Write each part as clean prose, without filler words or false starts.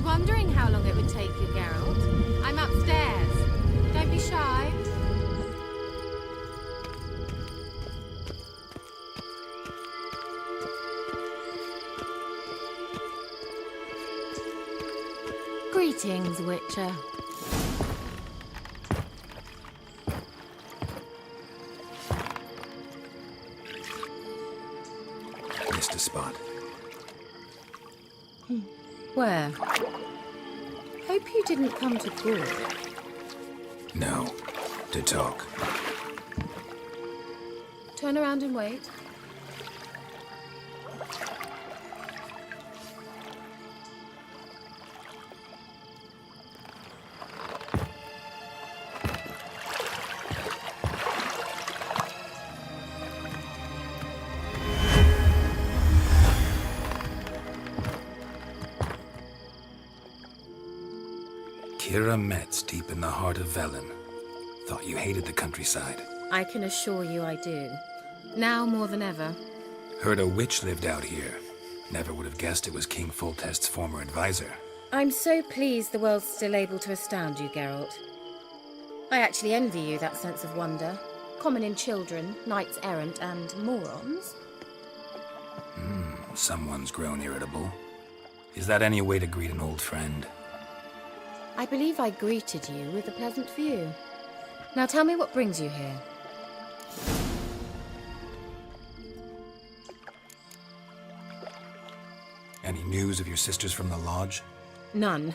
wondering how long it would take you, Geralt. I'm upstairs. Don't be shy. Greetings, Witcher. Missed a spot. Where? Hope you didn't come to Gaul. No. To talk. Turn around and wait. Kira Metz, deep in the heart of Velen. Thought you hated the countryside. I can assure you I do. Now more than ever. Heard a witch lived out here. Never would have guessed it was King Foltest's former advisor. I'm so pleased the world's still able to astound you, Geralt. I actually envy you that sense of wonder. Common in children, knights errant, and morons. Someone's grown irritable. Is that any way to greet an old friend? I believe I greeted you with a pleasant view. Now tell me what brings you here. Any news of your sisters from the lodge? None.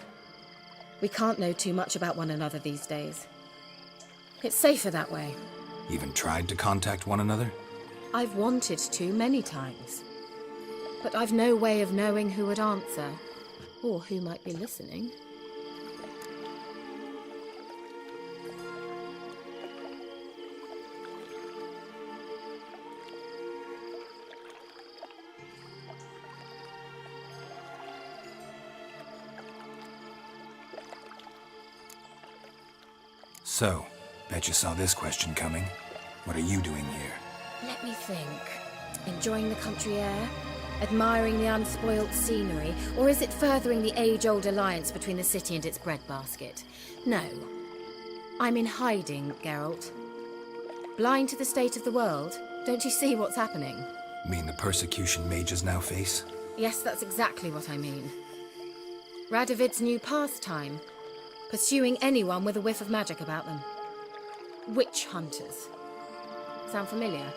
We can't know too much about one another these days. It's safer that way. Even tried to contact one another? I've wanted to many times. But I've no way of knowing who would answer, or who might be listening. So, bet you saw this question coming. What are you doing here? Let me think. Enjoying the country air? Admiring the unspoilt scenery? Or is it furthering the age-old alliance between the city and its breadbasket? No. I'm in hiding, Geralt. Blind to the state of the world? Don't you see what's happening? Mean the persecution mages now face? Yes, that's exactly what I mean. Radovid's new pastime. Pursuing anyone with a whiff of magic about them. Witch hunters. Sound familiar?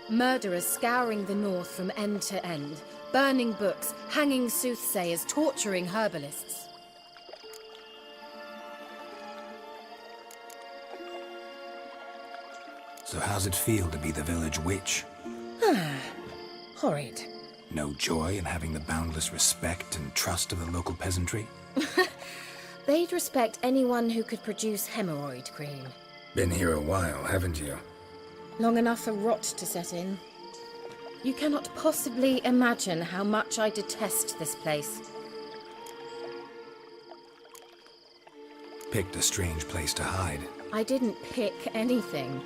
Murderers scouring the north from end to end, burning books, hanging soothsayers, torturing herbalists. So how's it feel to be the village witch? Horrid. No joy in having the boundless respect and trust of the local peasantry? They'd respect anyone who could produce hemorrhoid cream. Been here a while, haven't you? Long enough for rot to set in. You cannot possibly imagine how much I detest this place. Picked a strange place to hide. I didn't pick anything.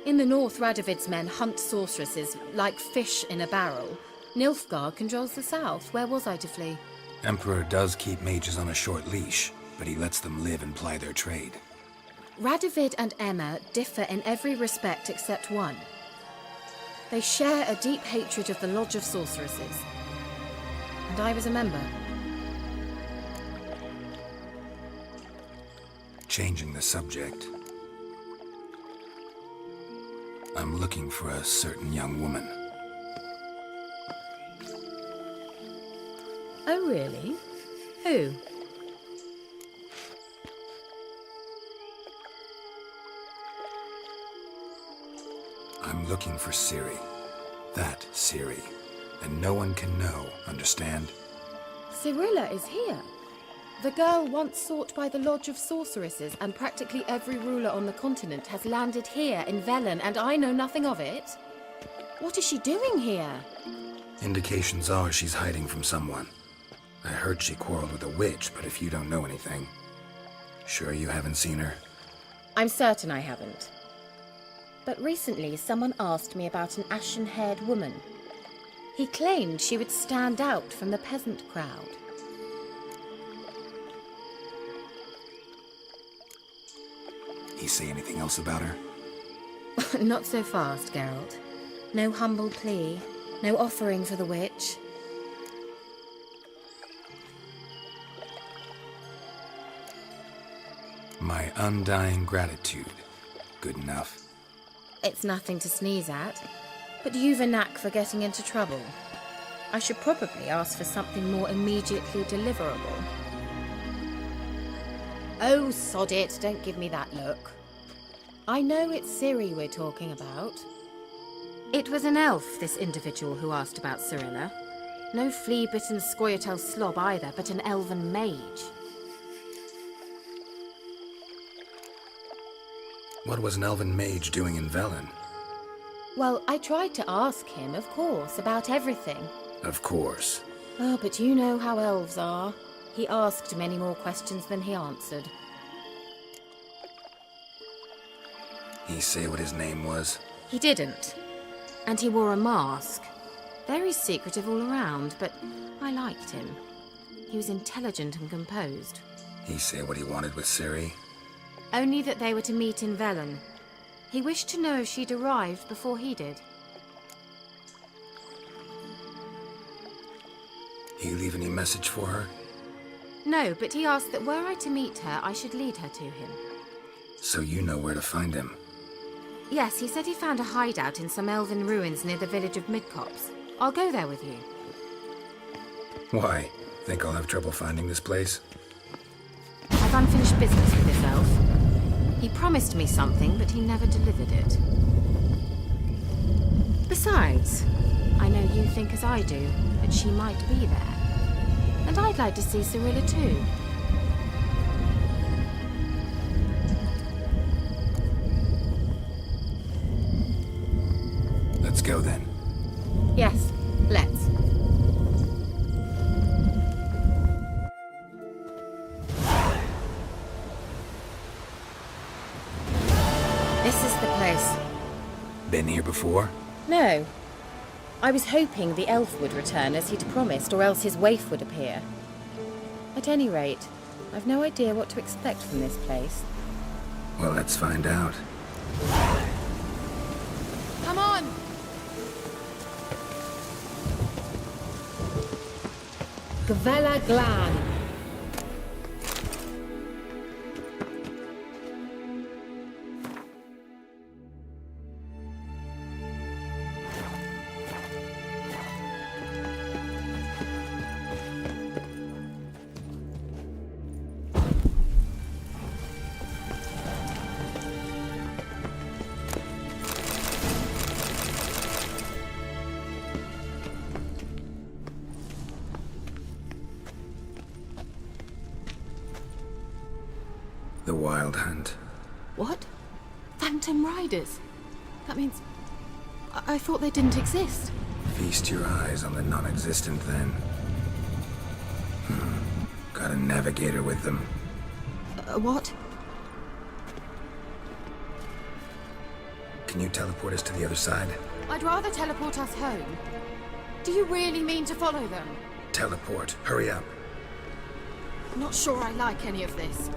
In the north, Radovid's men hunt sorceresses like fish in a barrel. Nilfgaard controls the south. Where was I to flee? Emperor does keep mages on a short leash, but he lets them live and ply their trade. Radovid and Emma differ in every respect except one. They share a deep hatred of the Lodge of Sorceresses. And I was a member. Changing the subject. I'm looking for a certain young woman. Oh, really? Who? I'm looking for Ciri. That Ciri. And no one can know, understand? Cirilla is here. The girl once sought by the Lodge of Sorceresses, and practically every ruler on the continent has landed here in Velen, and I know nothing of it. What is she doing here? Indications are she's hiding from someone. I heard she quarreled with a witch, but if you don't know anything... Sure you haven't seen her? I'm certain I haven't. But recently someone asked me about an ashen-haired woman. He claimed she would stand out from the peasant crowd. He say anything else about her? Not so fast, Geralt. No humble plea, no offering for the witch. My undying gratitude. Good enough. It's nothing to sneeze at, but you've a knack for getting into trouble. I should probably ask for something more immediately deliverable. Oh, sod it, don't give me that look. I know it's Ciri we're talking about. It was an elf, this individual who asked about Cirilla. No flea-bitten Scoia'tael slob either, but an elven mage. What was an elven mage doing in Velen? Well, I tried to ask him, of course, about everything. Of course. Oh, but you know how elves are. He asked many more questions than he answered. He say what his name was? He didn't. And he wore a mask. Very secretive all around, but I liked him. He was intelligent and composed. He say what he wanted with Ciri? Only that they were to meet in Velen. He wished to know if she'd arrived before he did. He leave any message for her? No, but he asked that were I to meet her, I should lead her to him. So you know where to find him? Yes, he said he found a hideout in some elven ruins near the village of Midcopse. I'll go there with you. Why? Think I'll have trouble finding this place? I've unfinished business with this elf. He promised me something, but he never delivered it. Besides, I know you think as I do, that she might be there. And I'd like to see Cirilla too. Let's go then. Yes, let's. This is the place. Been here before? No. I was hoping the elf would return as he'd promised, or else his waif would appear. At any rate, I've no idea what to expect from this place. Well, let's find out. Come on! Gavella Glan. The Wild Hunt. What? Phantom Riders? That means... I thought they didn't exist. Feast your eyes on the non-existent then. Got a navigator with them. What? Can you teleport us to the other side? I'd rather teleport us home. Do you really mean to follow them? Teleport. Hurry up. Not sure I like any of this.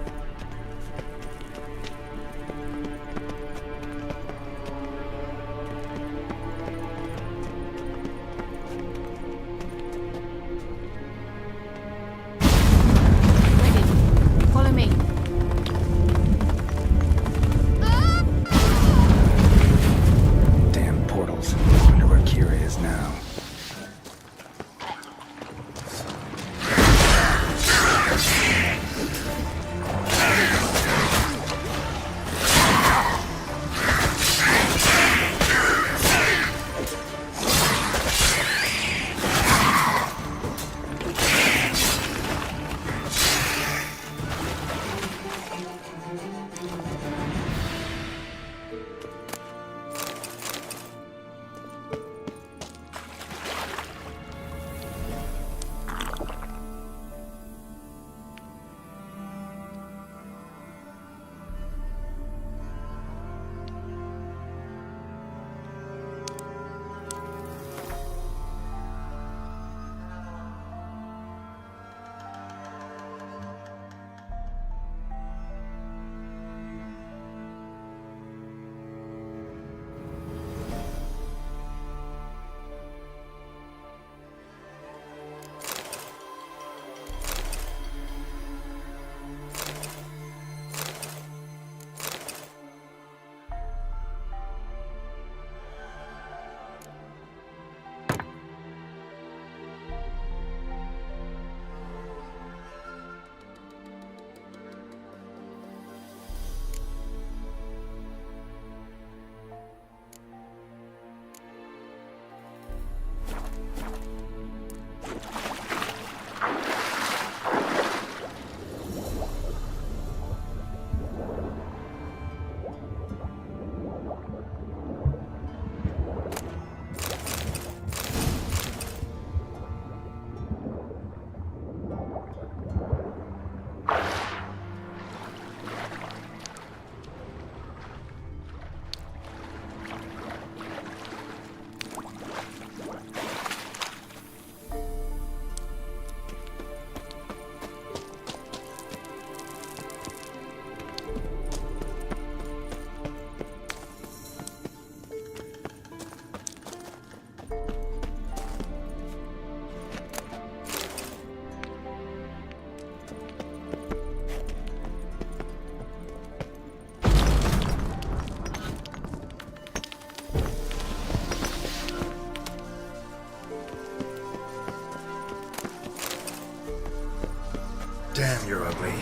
Damn, you're ugly.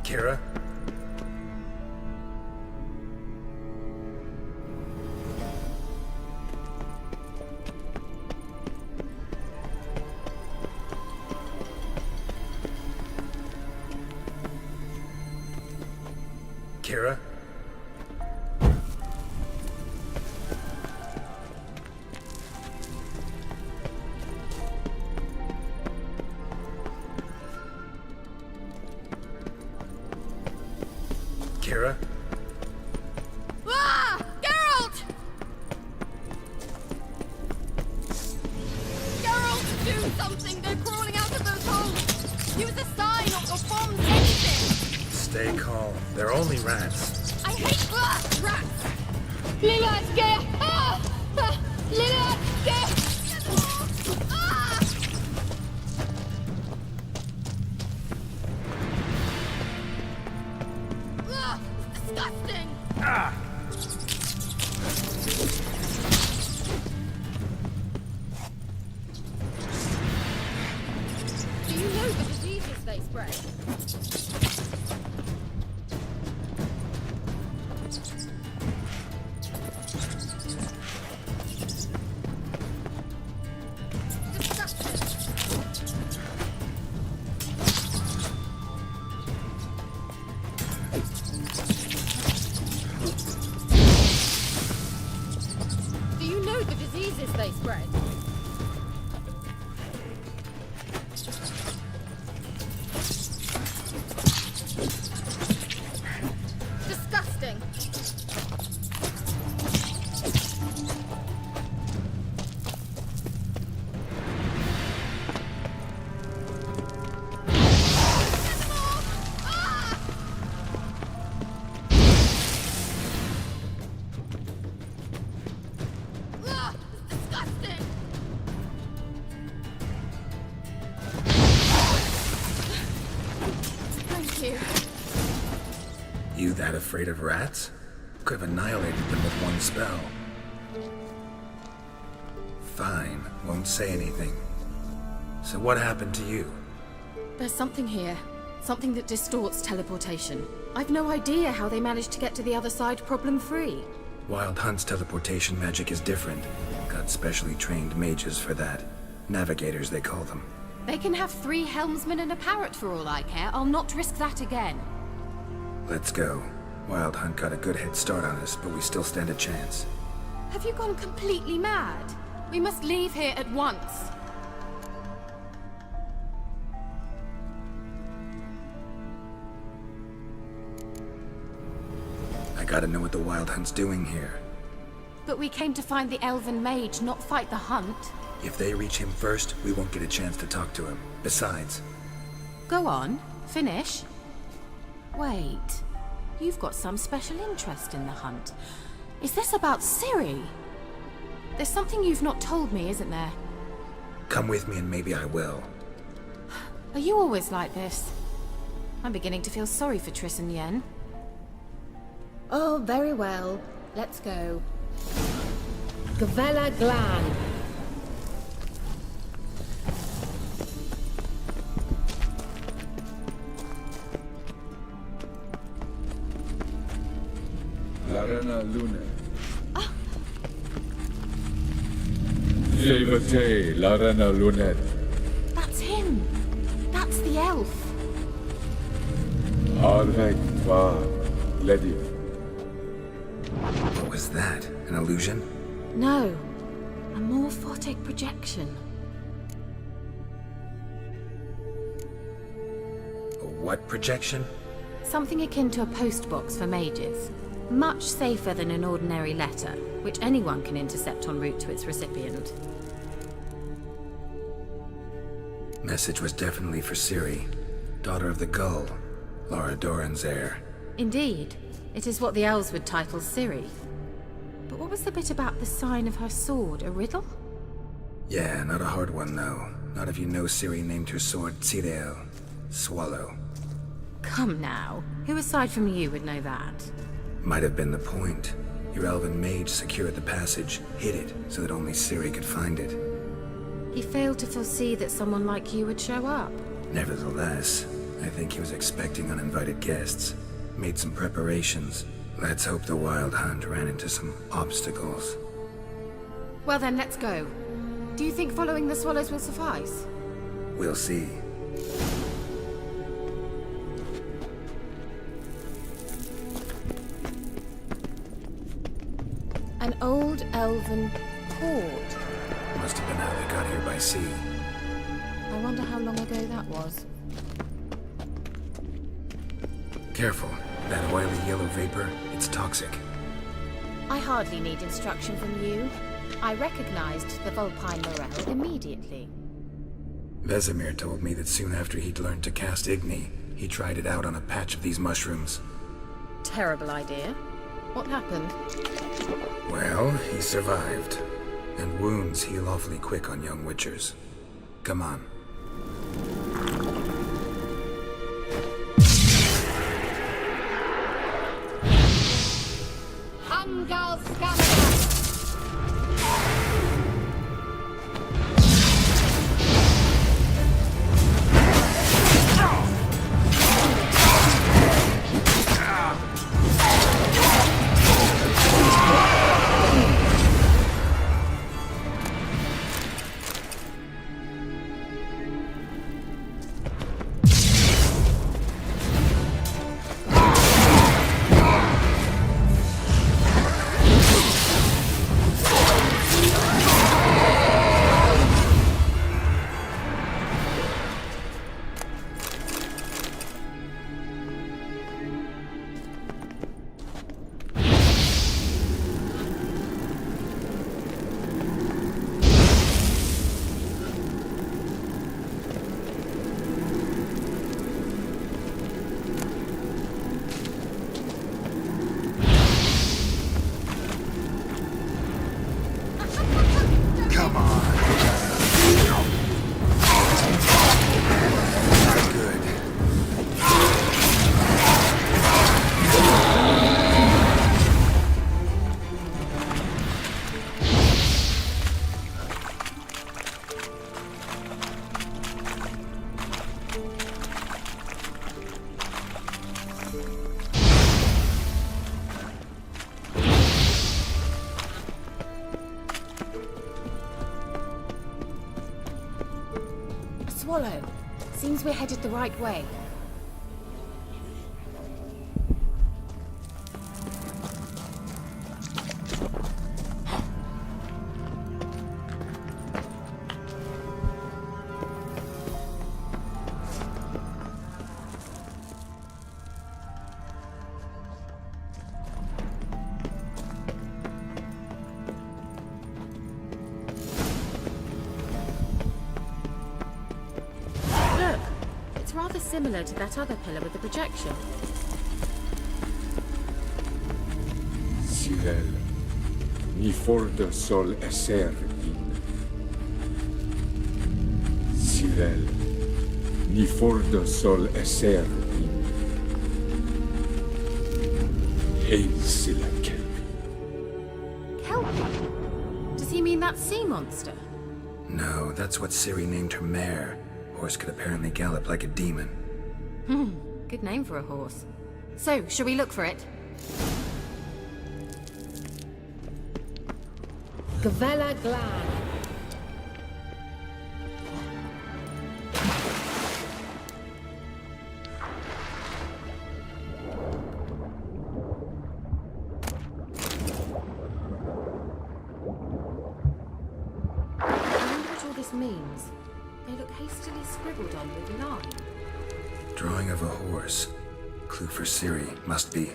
Kira? Kira? Kira? Ah! Geralt! Geralt, do something! They're crawling out of those holes! Use a sign or bombs, anything! Stay calm. They're only rats. I hate rats! Lila, ah! Lila, ah! Ugh, it's disgusting! Ah! Do you know the diseases they spread? Do you know the diseases they spread? Disgusting! Ugh, it's disgusting! Thank you. You that afraid of rats? Could have annihilated them with one spell. Fine, won't say anything. So what happened to you? There's something here. Something that distorts teleportation. I've no idea how they managed to get to the other side problem-free. Wild Hunt's teleportation magic is different. Got specially trained mages for that. Navigators, they call them. They can have 3 helmsmen and a parrot for all I care. I'll not risk that again. Let's go. Wild Hunt got a good head start on us, but we still stand a chance. Have you gone completely mad? We must leave here at once. I gotta know what the Wild Hunt's doing here. But we came to find the elven mage, not fight the hunt. If they reach him first, we won't get a chance to talk to him. Besides... Go on, finish. Wait, you've got some special interest in the hunt. Is this about Ciri? There's something you've not told me, isn't there? Come with me and maybe I will. Are you always like this? I'm beginning to feel sorry for Triss and Yen. Oh, very well. Let's go. Gavella Glan. Larena Lune. Jevate Larena Lunet. That's him. That's the elf. Arvek Va Ledi. What was that? An illusion? No. A morphotic projection. A what projection? Something akin to a postbox for mages. Much safer than an ordinary letter, which anyone can intercept en route to its recipient. Message was definitely for Ciri, daughter of the Gull, Lara Doran's heir. Indeed. It is what the elves would title Ciri. But what was the bit about the sign of her sword? A riddle? Yeah, not a hard one though. Not if you know Ciri named her sword Tsirel, Swallow. Come now. Who aside from you would know that? Might have been the point. Your elven mage secured the passage, hid it, so that only Ciri could find it. He failed to foresee that someone like you would show up. Nevertheless, I think he was expecting uninvited guests. Made some preparations. Let's hope the Wild Hunt ran into some obstacles. Well then, let's go. Do you think following the swallows will suffice? We'll see. An old elven port. Must have been how they got here by sea. I wonder how long ago that was. Careful. That oily yellow vapor, it's toxic. I hardly need instruction from you. I recognized the Vulpine Morel immediately. Vesemir told me that soon after he'd learned to cast Igni, he tried it out on a patch of these mushrooms. Terrible idea. What happened? Well, he survived. And wounds heal awfully quick on young witchers. Come on. Angal Scamander! Swallow. Seems we're headed the right way. Look, it's rather similar to that other pillar with the projection. Sirel, ni forte sol esser in. Sirel, ni forte sol esser in. Ein sila kelpi. Kelpie? Does he mean that sea monster? No, that's what Ciri named her mare. Horse could apparently gallop like a demon. Good name for a horse. So, shall we look for it? Gavella Glan. I wonder what all this means. They look hastily scribbled on with lime. Drawing of a horse. Clue for Ciri, must be.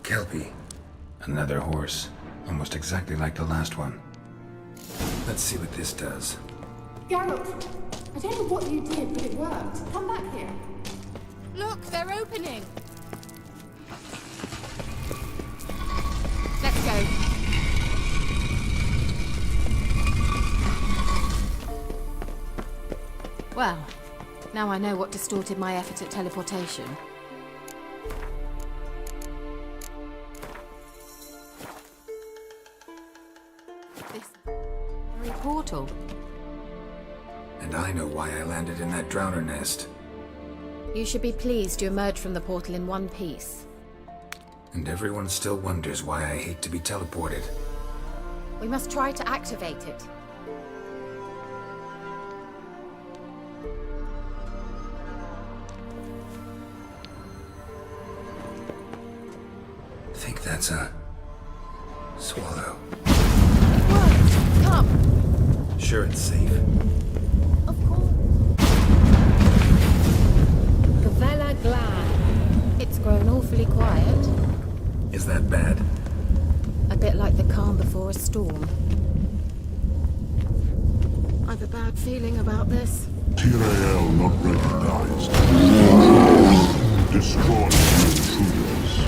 Kelpie. Another horse. Almost exactly like the last one. Let's see what this does. Geralt, I don't know what you did, but it worked. Come back here. Look, they're opening! Let's go. Well, now I know what distorted my effort at teleportation. This very portal. And I know why I landed in that drowner nest. You should be pleased you emerged from the portal in one piece. And everyone still wonders why I hate to be teleported. We must try to activate it. I think that's a... swallow. Worked! Come! Sure it's safe. Of course. Gavella Glan. It's grown awfully quiet. Is that bad? A bit like the calm before a storm. I've a bad feeling about this. Tyrael not recognized. Destroy intruders.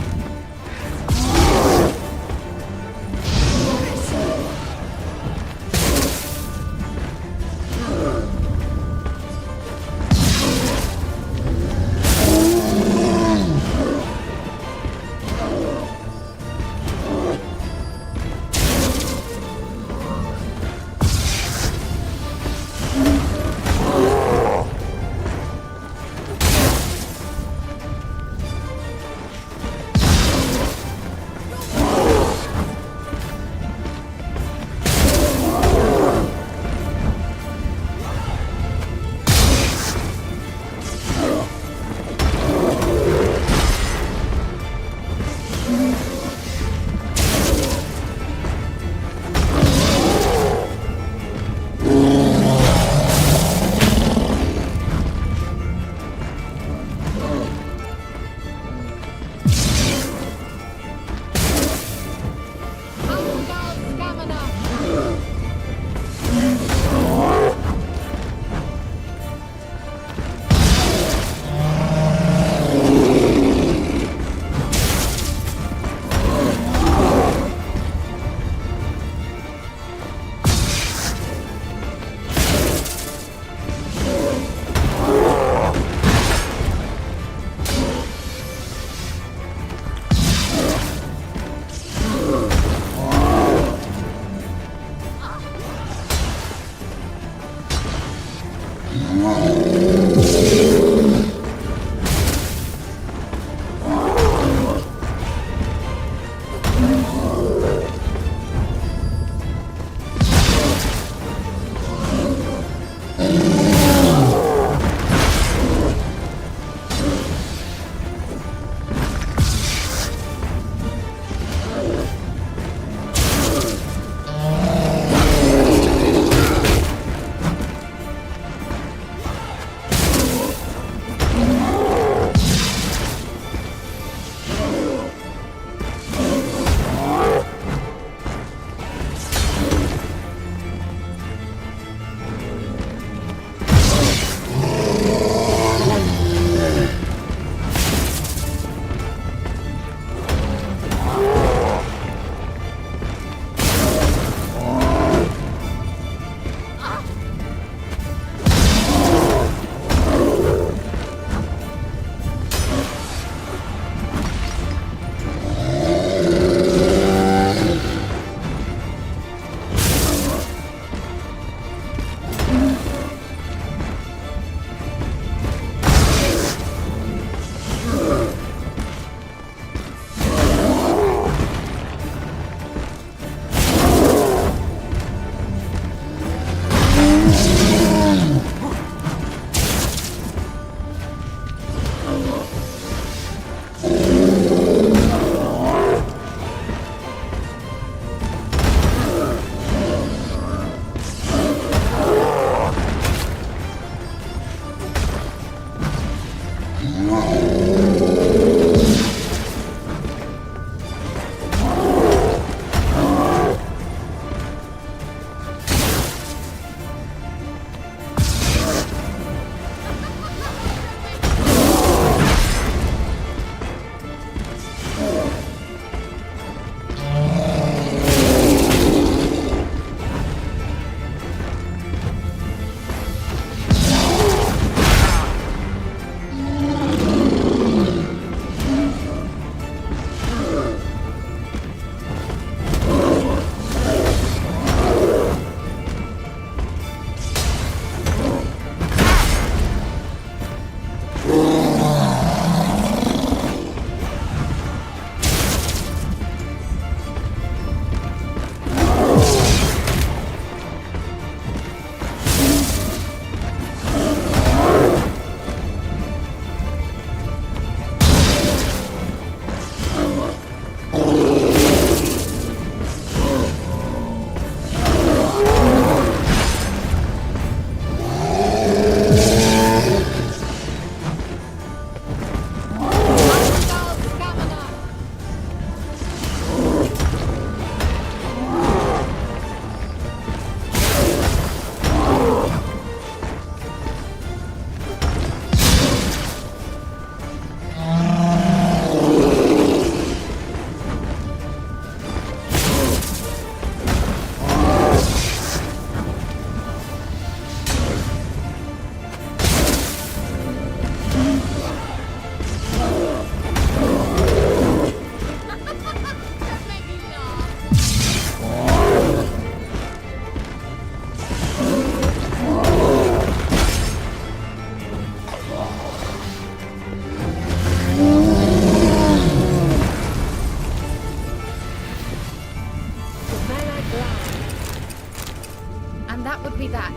And that would be that.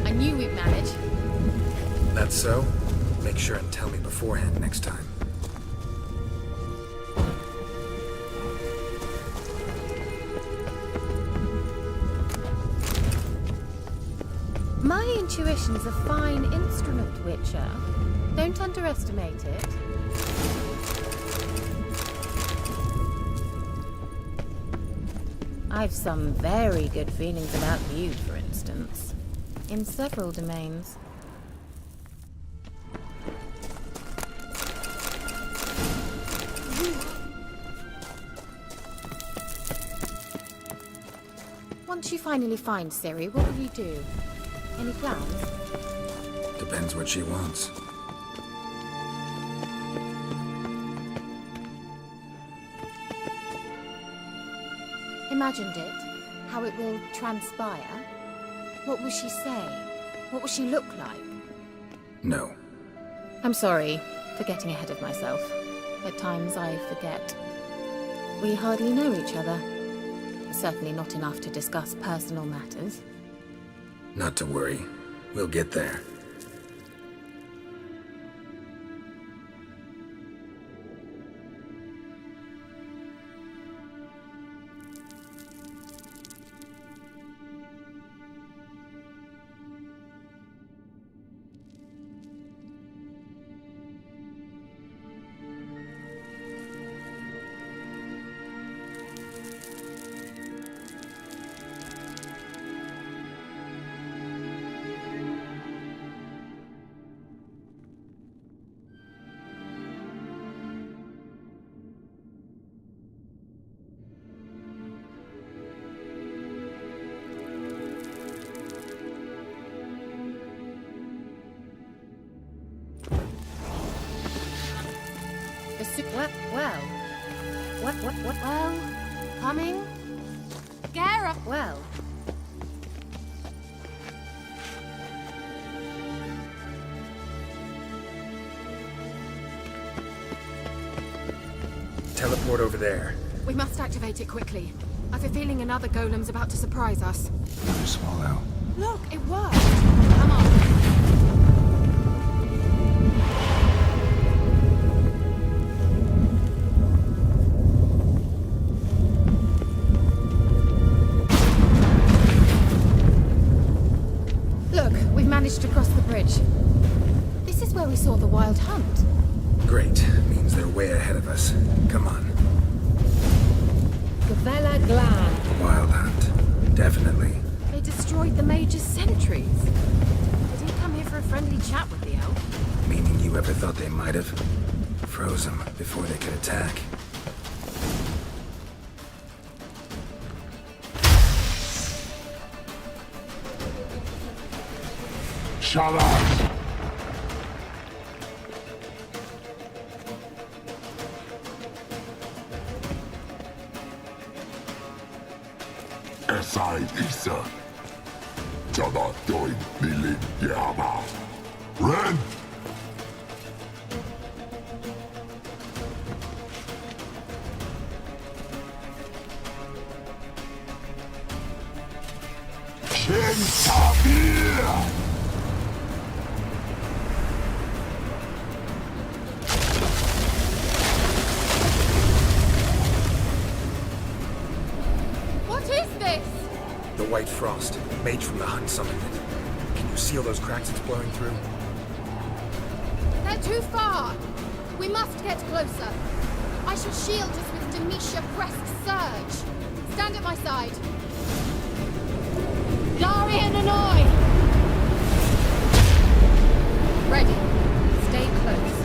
I knew we'd manage. That's so? Make sure and tell me beforehand next time. My intuition's a fine instrument, Witcher. Don't underestimate it. I've some very good feelings about you, for instance. In several domains. Once you finally find Ciri, what will you do? Any plans? Depends what she wants. Imagined it, how it will transpire. What will she say? What will she look like? No. I'm sorry for getting ahead of myself. At times I forget. We hardly know each other. Certainly not enough to discuss personal matters. Not to worry. We'll get there. Well, coming? Gara! Well, Teleport over there. We must activate it quickly. I've a feeling another golem's about to surprise us. Another swallow. Look, it worked! Come on. look, we've managed to cross the bridge. This is where we saw the wild hunt. hunt. Great. Means they're way ahead of us. Come on. Gavella Glan. Wild hunt. Definitely. They destroyed the Major's sentries. They didn't come here for a friendly chat with the elf. Meaning you ever thought they might have? Froze them before they could attack. Shut up! Esai Isa. Jada doin nilin yama. Ren! Shin Tabir! What is this? The White Frost. Mage from the hunt summoned it. Can you seal those cracks it's blowing through? They're too far. We must get closer. I shall shield us with Demetia Crest's surge. Stand at my side. Darian and I! Ready. Stay close.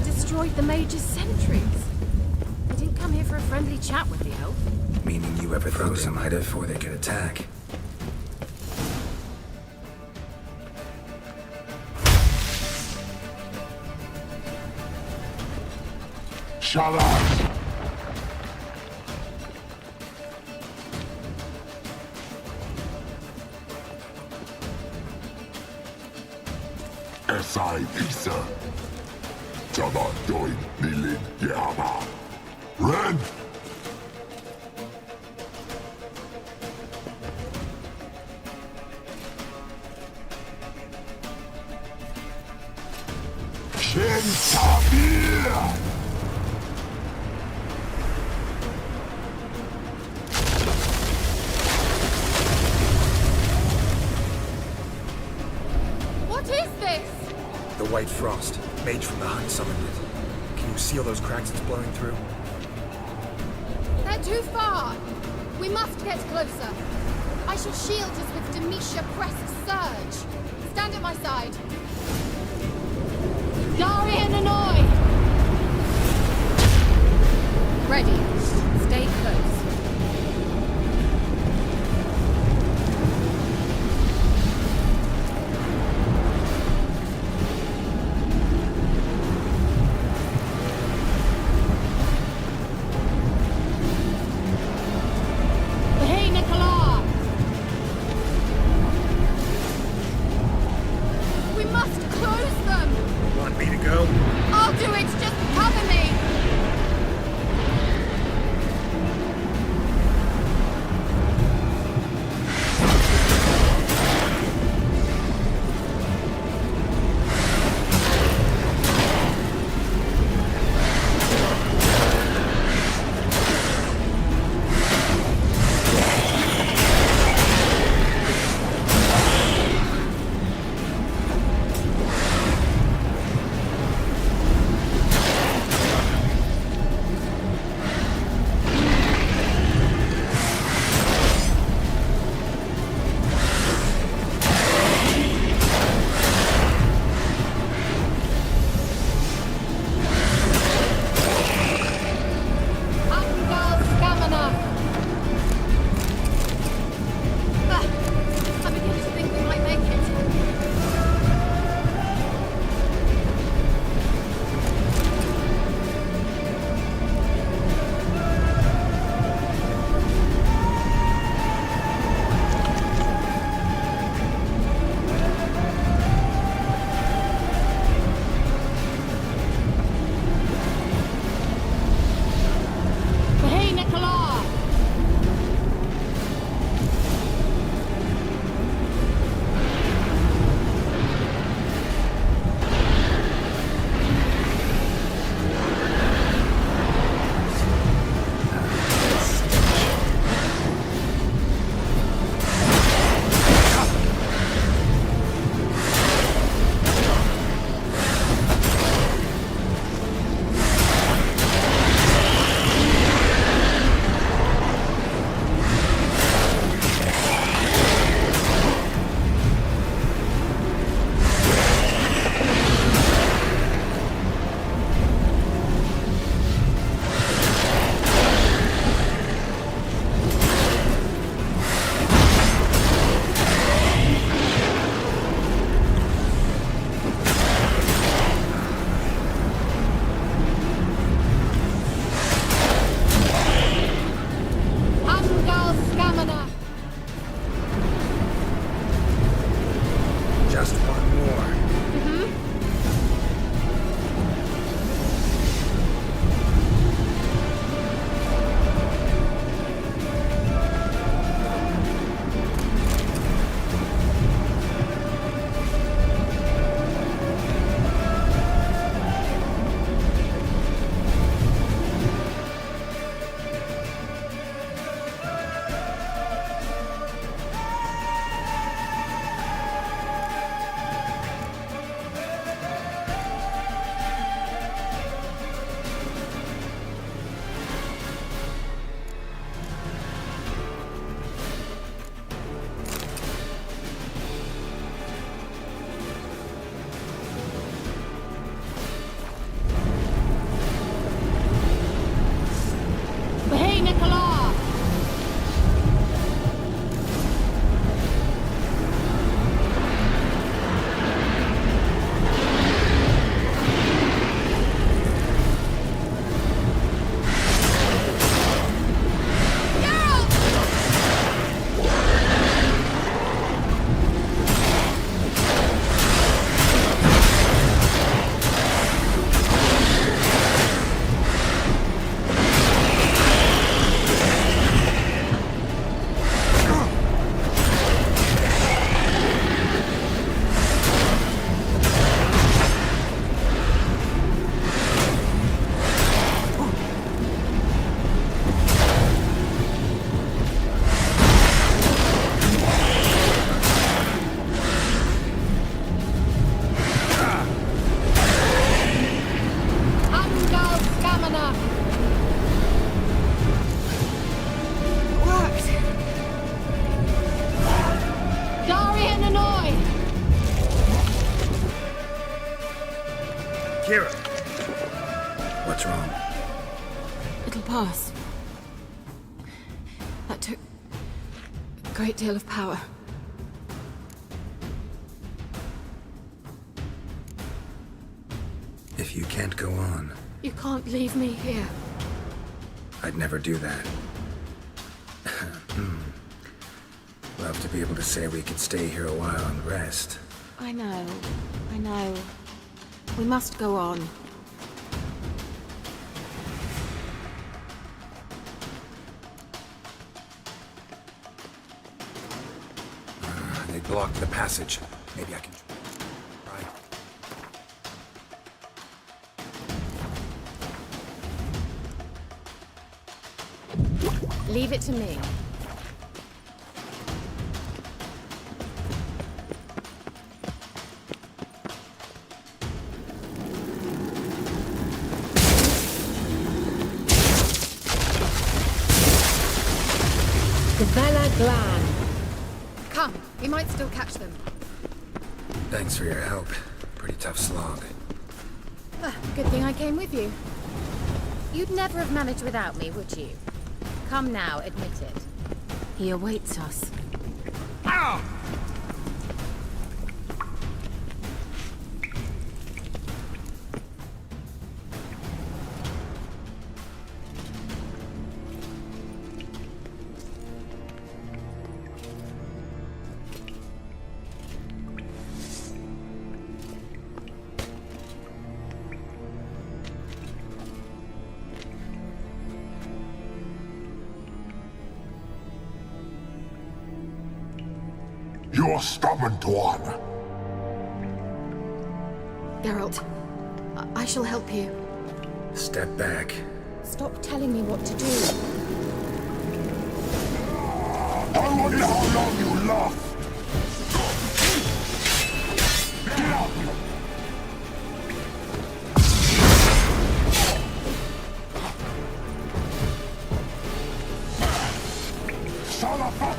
Destroyed the Major's sentries. They didn't come here for a friendly chat with the elf. Meaning you ever thought they might have before they could attack. Shut up! Esai Isa. Jada doin nilin yama. Ren! Shin Tabir! What is this? The White Frost. Mage from the hunt summoned it. Can you seal those cracks it's blowing through? They're too far. We must get closer. I shall shield us with Demetia Crest's surge. Stand at my side. Darian and I! Ready. Stay close. What's wrong? It'll pass. That took a great deal of power. If you can't go on, You can't leave me here. I'd never do that. Love to be able to say we could stay here a while and rest. I know. We must go on. They blocked the passage. Maybe I can try. Leave it to me. Glan. Come, we might still catch them. Thanks for your help. Pretty tough slog. Good thing I came with you. You'd never have managed without me, would you? Come now, admit it. He awaits us. Ow! You're stubborn, Tuan. Geralt, I shall help you. Step back. Stop telling me what to do. I wonder how long you last. Get out! Son of a...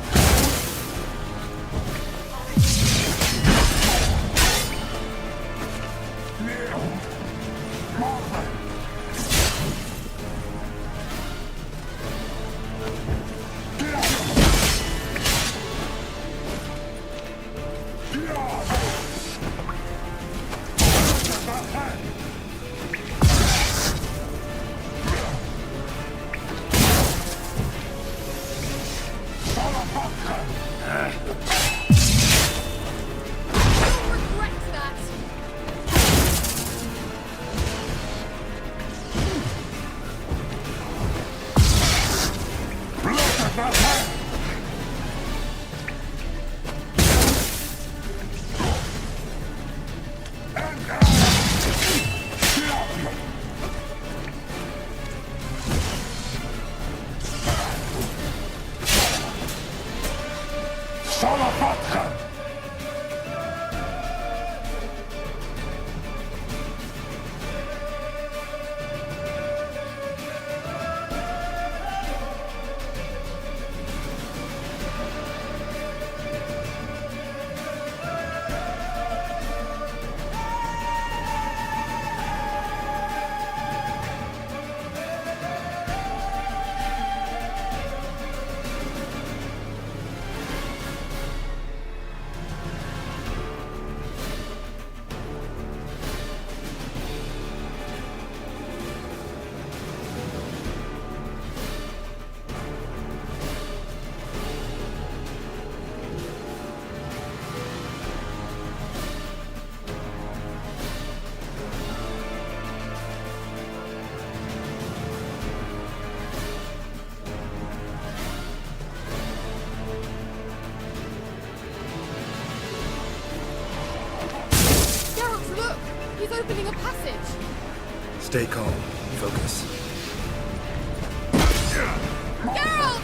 He's opening a passage! Stay calm. Focus. Geralt!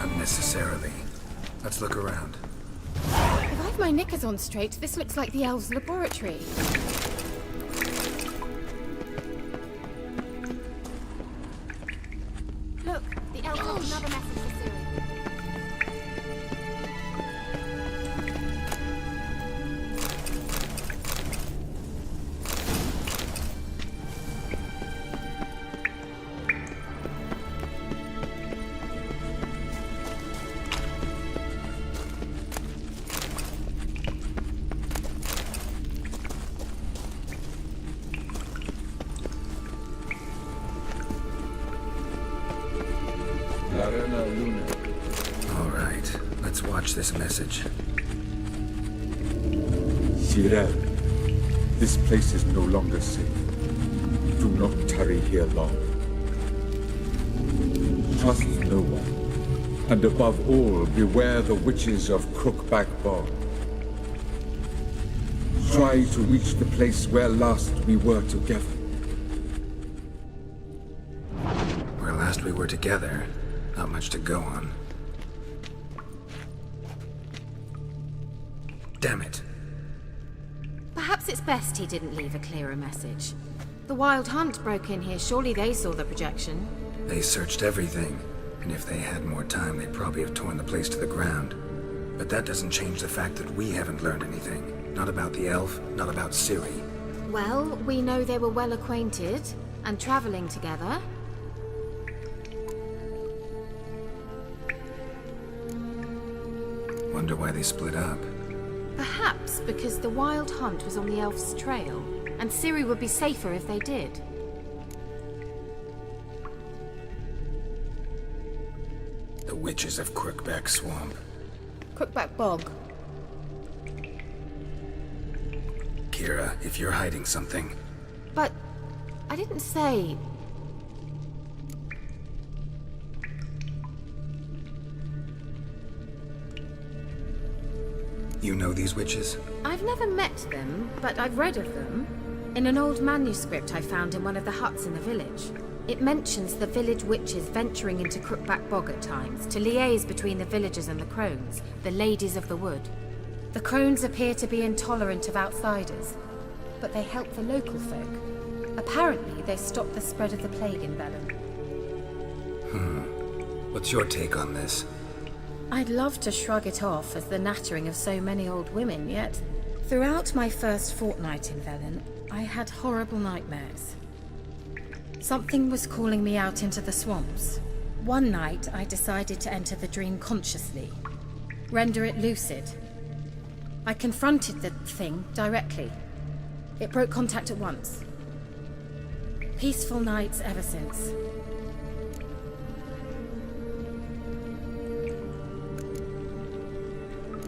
Unnecessarily. Let's look around. If I've my knickers on straight, this looks like the elves' laboratory. Look, the elf has another message for Siri. All right, let's watch this message. Sirel, this place is no longer safe. Do not tarry here long. Trust no one. And above all, beware the witches of Crookback Bog. Try to reach the place where last we were together. Where last we were together, not much to go on. Damn it. Perhaps it's best he didn't leave a clearer message. The Wild Hunt broke in here. Surely they saw the projection. They searched everything, and if they had more time, they'd probably have torn the place to the ground. But that doesn't change the fact that we haven't learned anything. Not about the elf, not about Ciri. Well, we know they were well acquainted and traveling together. Wonder why they split up. Perhaps because the Wild Hunt was on the elf's trail, and Ciri would be safer if they did. The witches of Crookback Swamp. Crookback Bog. Kira, if you're hiding something... But I didn't say... You know these witches? I've never met them, but I've read of them. In an old manuscript I found in one of the huts in the village. It mentions the village witches venturing into Crookback Bog at times to liaise between the villagers and the crones, the ladies of the wood. The crones appear to be intolerant of outsiders, but they help the local folk. A Apparently, they stopped the spread of the plague in Velen. What's your take on this? I'd love to shrug it off as the nattering of so many old women, yet throughout my first fortnight in Velen, I had horrible nightmares. Something was calling me out into the swamps. One night, I decided to enter the dream consciously, render it lucid. I confronted the thing directly. It broke contact at once. Peaceful nights ever since.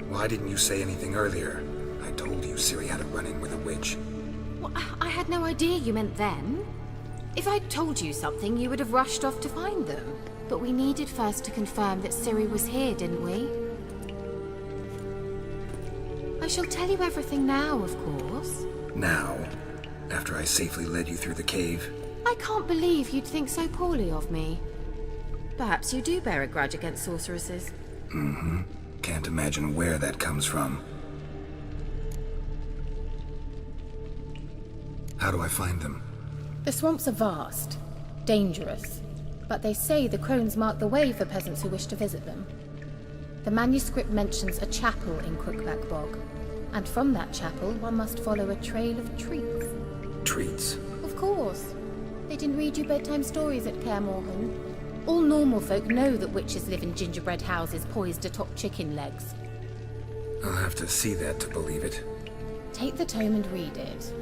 Why didn't you say anything earlier? I told you Ciri had a run-in with a witch. Well, I had no idea you meant then. If I'd told you something, you would have rushed off to find them. But we needed first to confirm that Ciri was here, didn't we? I shall tell you everything now, of course. Now? After I safely led you through the cave? I can't believe you'd think so poorly of me. Perhaps you do bear a grudge against sorceresses. Can't imagine where that comes from. How do I find them? The swamps are vast, dangerous, but they say the crones mark the way for peasants who wish to visit them. The manuscript mentions a chapel in Crookback Bog, and from that chapel one must follow a trail of treats. Treats? Of course. They didn't read you bedtime stories at Kaer Morhen. All normal folk know that witches live in gingerbread houses poised atop chicken legs. I'll have to see that to believe it. Take the tome and read it.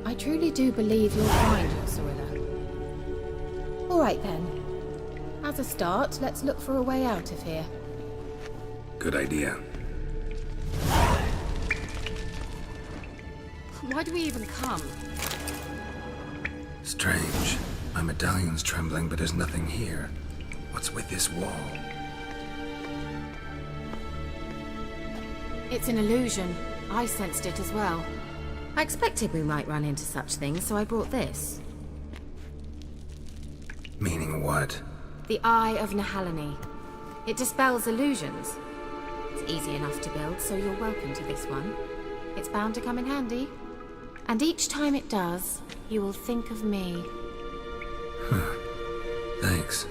I truly do believe you'll find your Sorilla. All right then. As a start, let's look for a way out of here. Good idea. Why do we even come? Strange. My medallion's trembling, but there's nothing here. What's with this wall? It's an illusion. I sensed it as well. I expected we might run into such things, so I brought this. Meaning what? The Eye of Nahalani. It dispels illusions. It's easy enough to build, so you're welcome to this one. It's bound to come in handy. And each time it does, you will think of me. Thanks.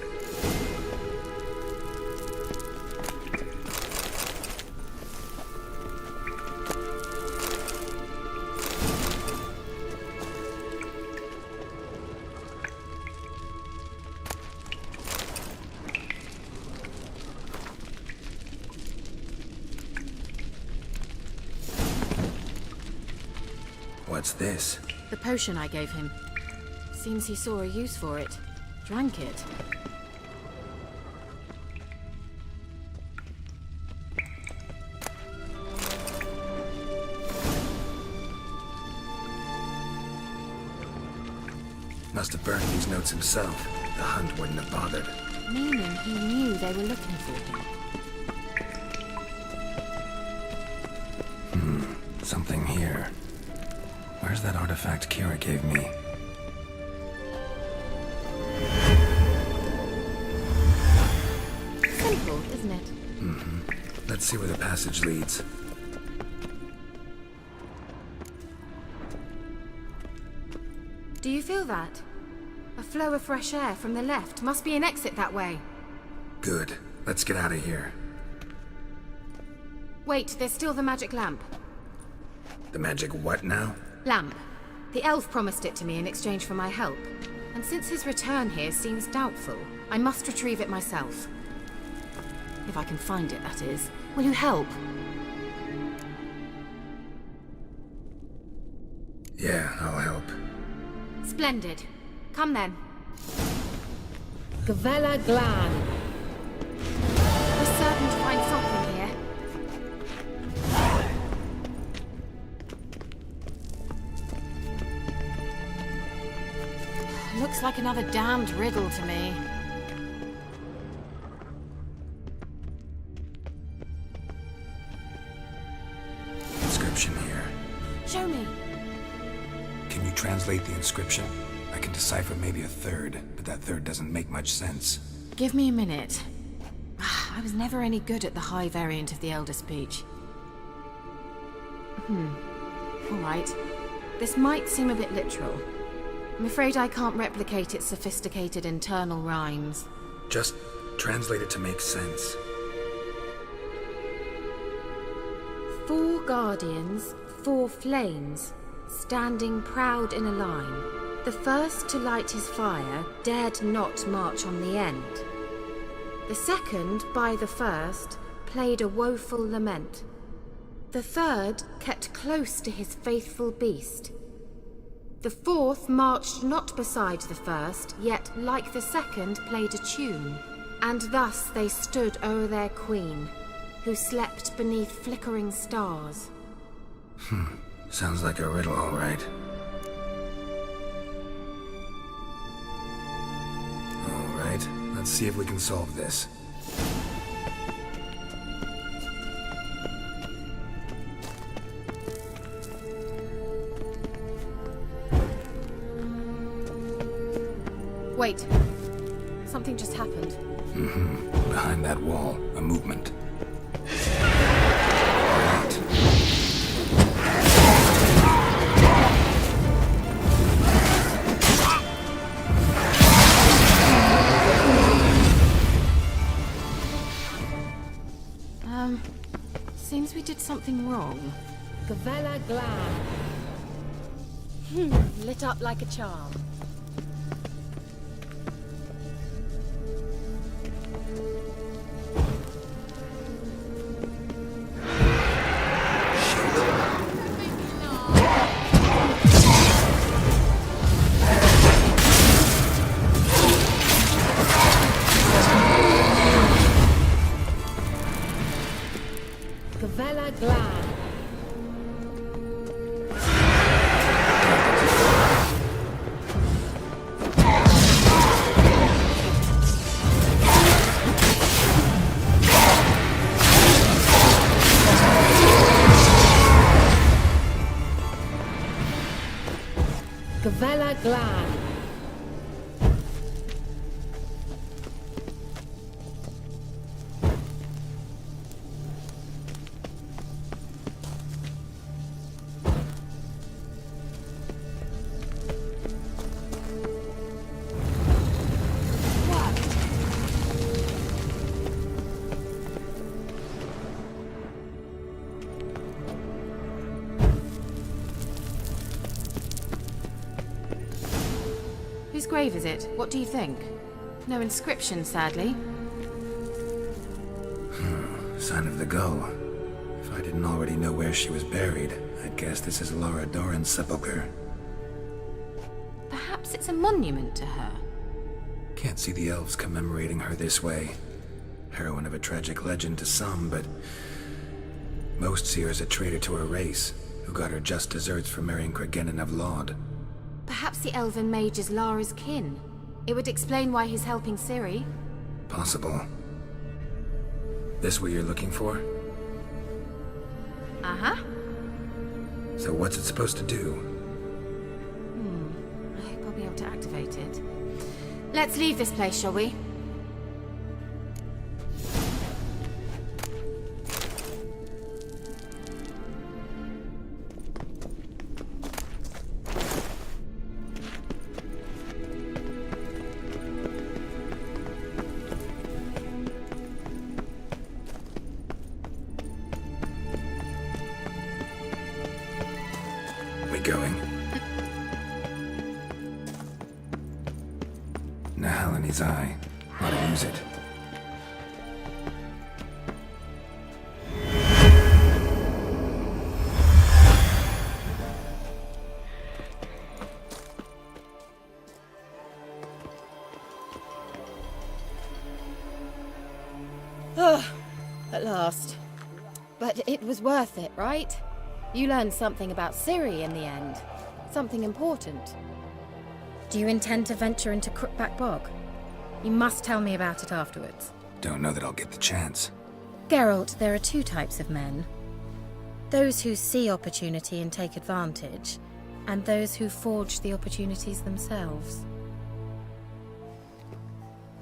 What's this? The potion I gave him. Seems he saw a use for it. Drank it. Must have burned these notes himself. The hunt wouldn't have bothered. Meaning he knew they were looking for him. Something here. Where's that artifact Kira gave me? Simple, isn't it? Let's see where the passage leads. Do you feel that? A flow of fresh air from the left. Must be an exit that way. Good. Let's get out of here. Wait, there's still the magic lamp. The magic what now? Lamp. The elf promised it to me in exchange for my help. And since his return here seems doubtful, I must retrieve it myself. If I can find it, that is. Will you help? Yeah, I'll help. Splendid. Come then. Gavella Glan. We're certain to find something here. Looks like another damned riddle to me. Inscription here. Show me. Can you translate the inscription? I can decipher maybe a third, but that third doesn't make much sense. Give me a minute. I was never any good at the high variant of the Elder Speech. All right. This might seem a bit literal. I'm afraid I can't replicate its sophisticated internal rhymes. Just translate it to make sense. 4 guardians, 4 flames, standing proud in a line. The first to light his fire dared not march on the end. The second, by the first, played a woeful lament. The third kept close to his faithful beast. The fourth marched not beside the first, yet like the second played a tune. And thus they stood o'er their queen, who slept beneath flickering stars. Sounds like a riddle, all right. All right, let's see if we can solve this. Wait. Something just happened. Behind that wall, a movement. All right. Seems we did something wrong. Gavella Glam. Lit up like a charm. Gavella Glam. Gavella Glam. Whose grave is it? What do you think? No inscription, sadly. Sign of the gull. If I didn't already know where she was buried, I'd guess this is Lara Doran's sepulchre. Perhaps it's a monument to her. Can't see the elves commemorating her this way. Heroine of a tragic legend to some, but most see her as a traitor to her race, who got her just deserts for marrying Cregennan of Laud. Perhaps the elven mage is Lara's kin. It would explain why he's helping Ciri. Possible. This what you're looking for? Uh-huh. So what's it supposed to do? I hope I'll be able to activate it. Let's leave this place, shall we? We going? Nahal in his eye. How to use it. At last. But it was worth it, right? You learned something about Ciri in the end. Something important. Do you intend to venture into Crookback Bog? You must tell me about it afterwards. Don't know that I'll get the chance. Geralt, there are 2 types of men. Those who see opportunity and take advantage, and those who forge the opportunities themselves.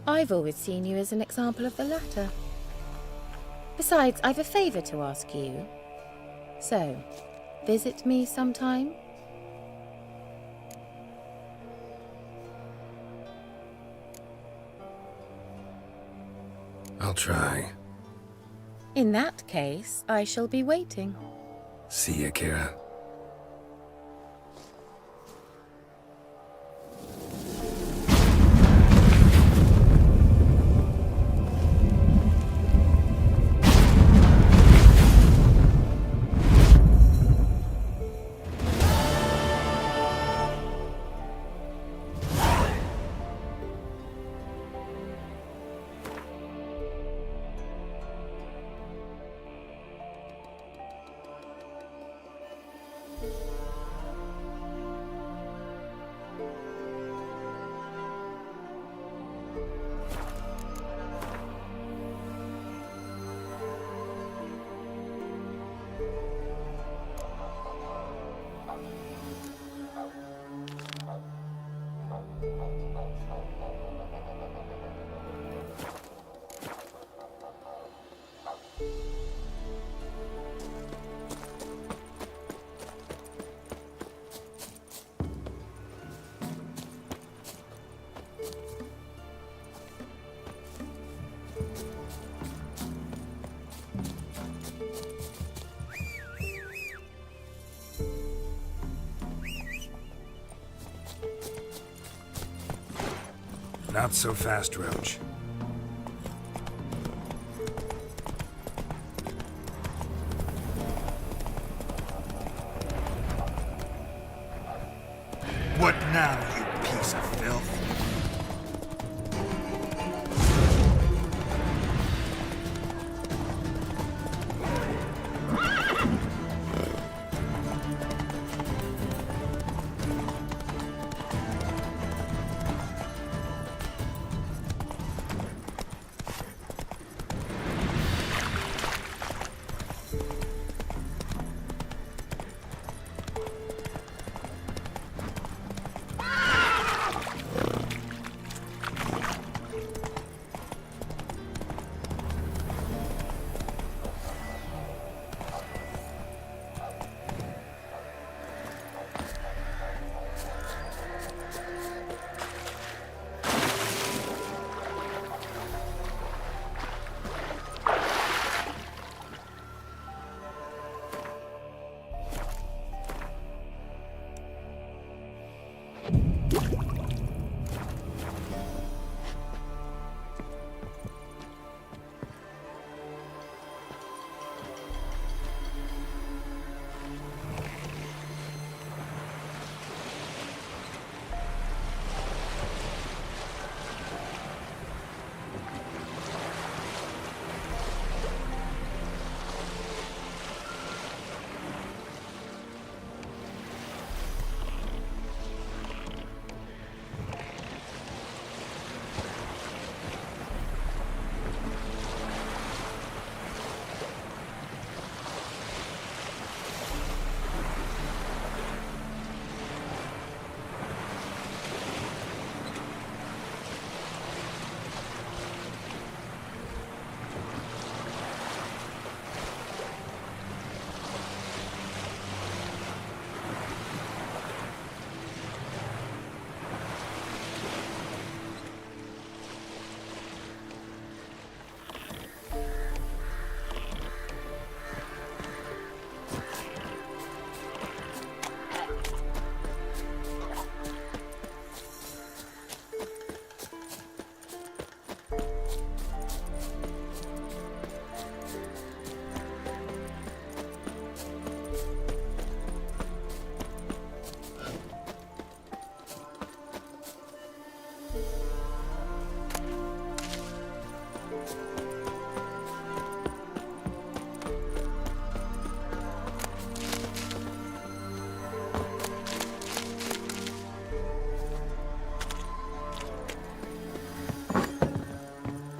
I've always seen you as an example of the latter. Besides, I've a favor to ask you. So, visit me sometime? I'll try. In that case, I shall be waiting. See ya, Kira. Not so fast, Roach. What now, you piece of filth?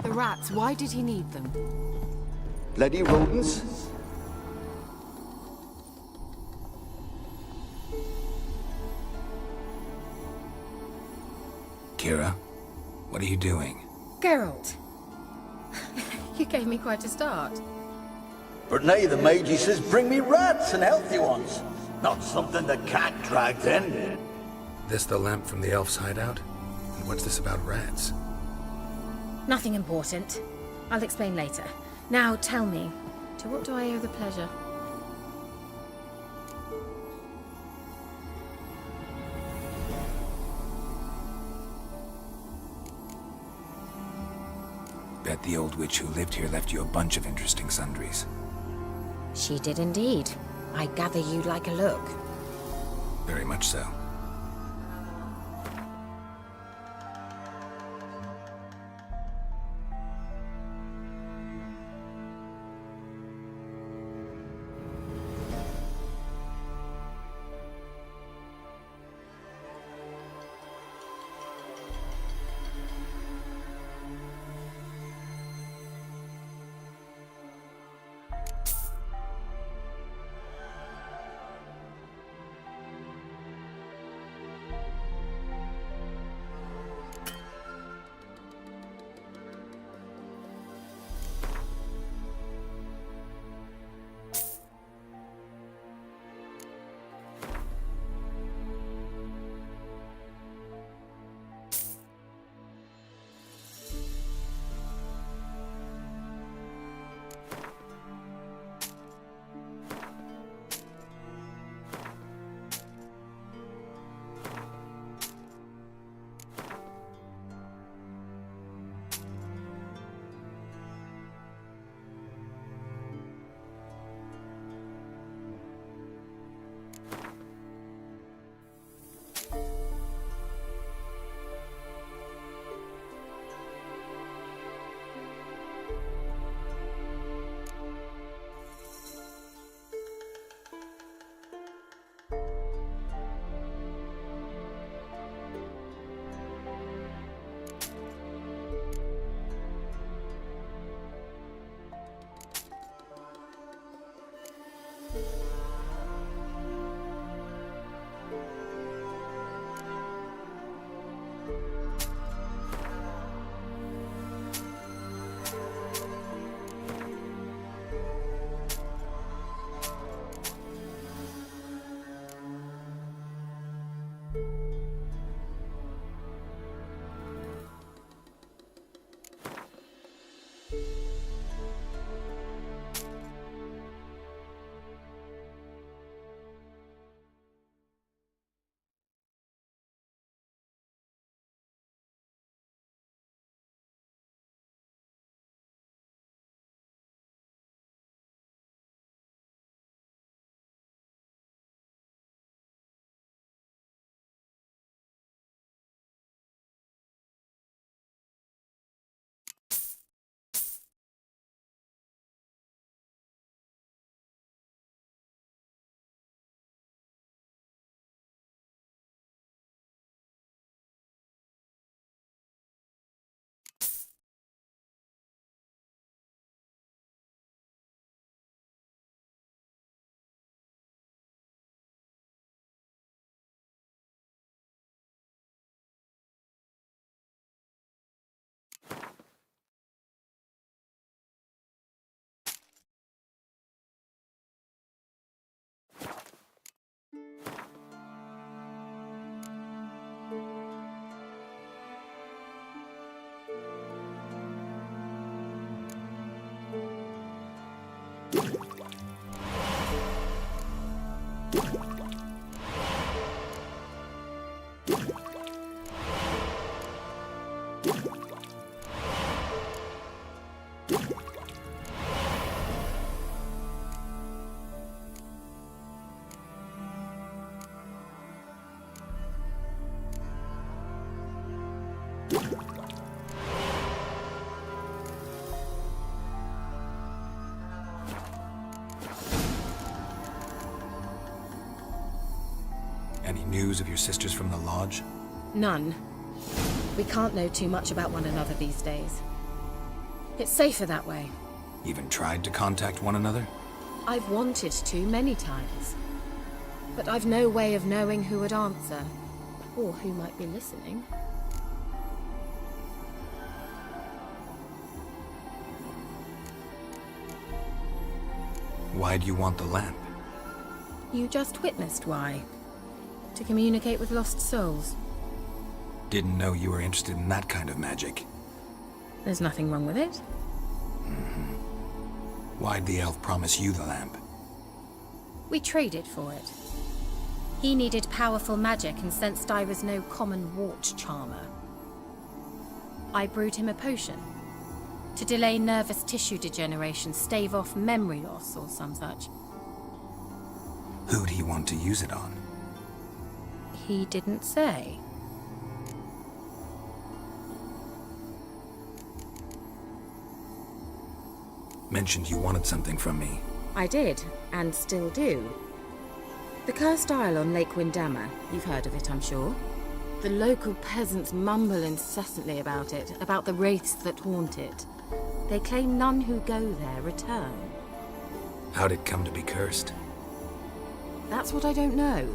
Rats, why did he need them? Bloody rodents. Kira, what are you doing? Geralt! You gave me quite a start. But now the Magi says bring me rats and healthy ones. Not something the cat dragged in. This the lamp from the elf's hideout? And what's this about rats? Nothing important. I'll explain later. Now, tell me, to what do I owe the pleasure? Bet the old witch who lived here left you a bunch of interesting sundries. She did indeed. I gather you'd like a look. Very much so. Any news of your sisters from the lodge? None. We can't know too much about one another these days. It's safer that way. Even tried to contact one another? I've wanted to many times. But I've no way of knowing who would answer, or who might be listening. Why do you want the lamp? You just witnessed why. To communicate with lost souls. Didn't know you were interested in that kind of magic. There's nothing wrong with it. Why'd the elf promise you the lamp? We traded for it. He needed powerful magic and sensed I was no common wart charmer. I brewed him a potion to delay nervous tissue degeneration, stave off memory loss or some such. Who'd he want to use it on? He didn't say. Mentioned you wanted something from me. I did, and still do. The cursed isle on Lake Windammer. You've heard of it, I'm sure. The local peasants mumble incessantly about it, about the wraiths that haunt it. They claim none who go there return. How'd it come to be cursed? That's what I don't know.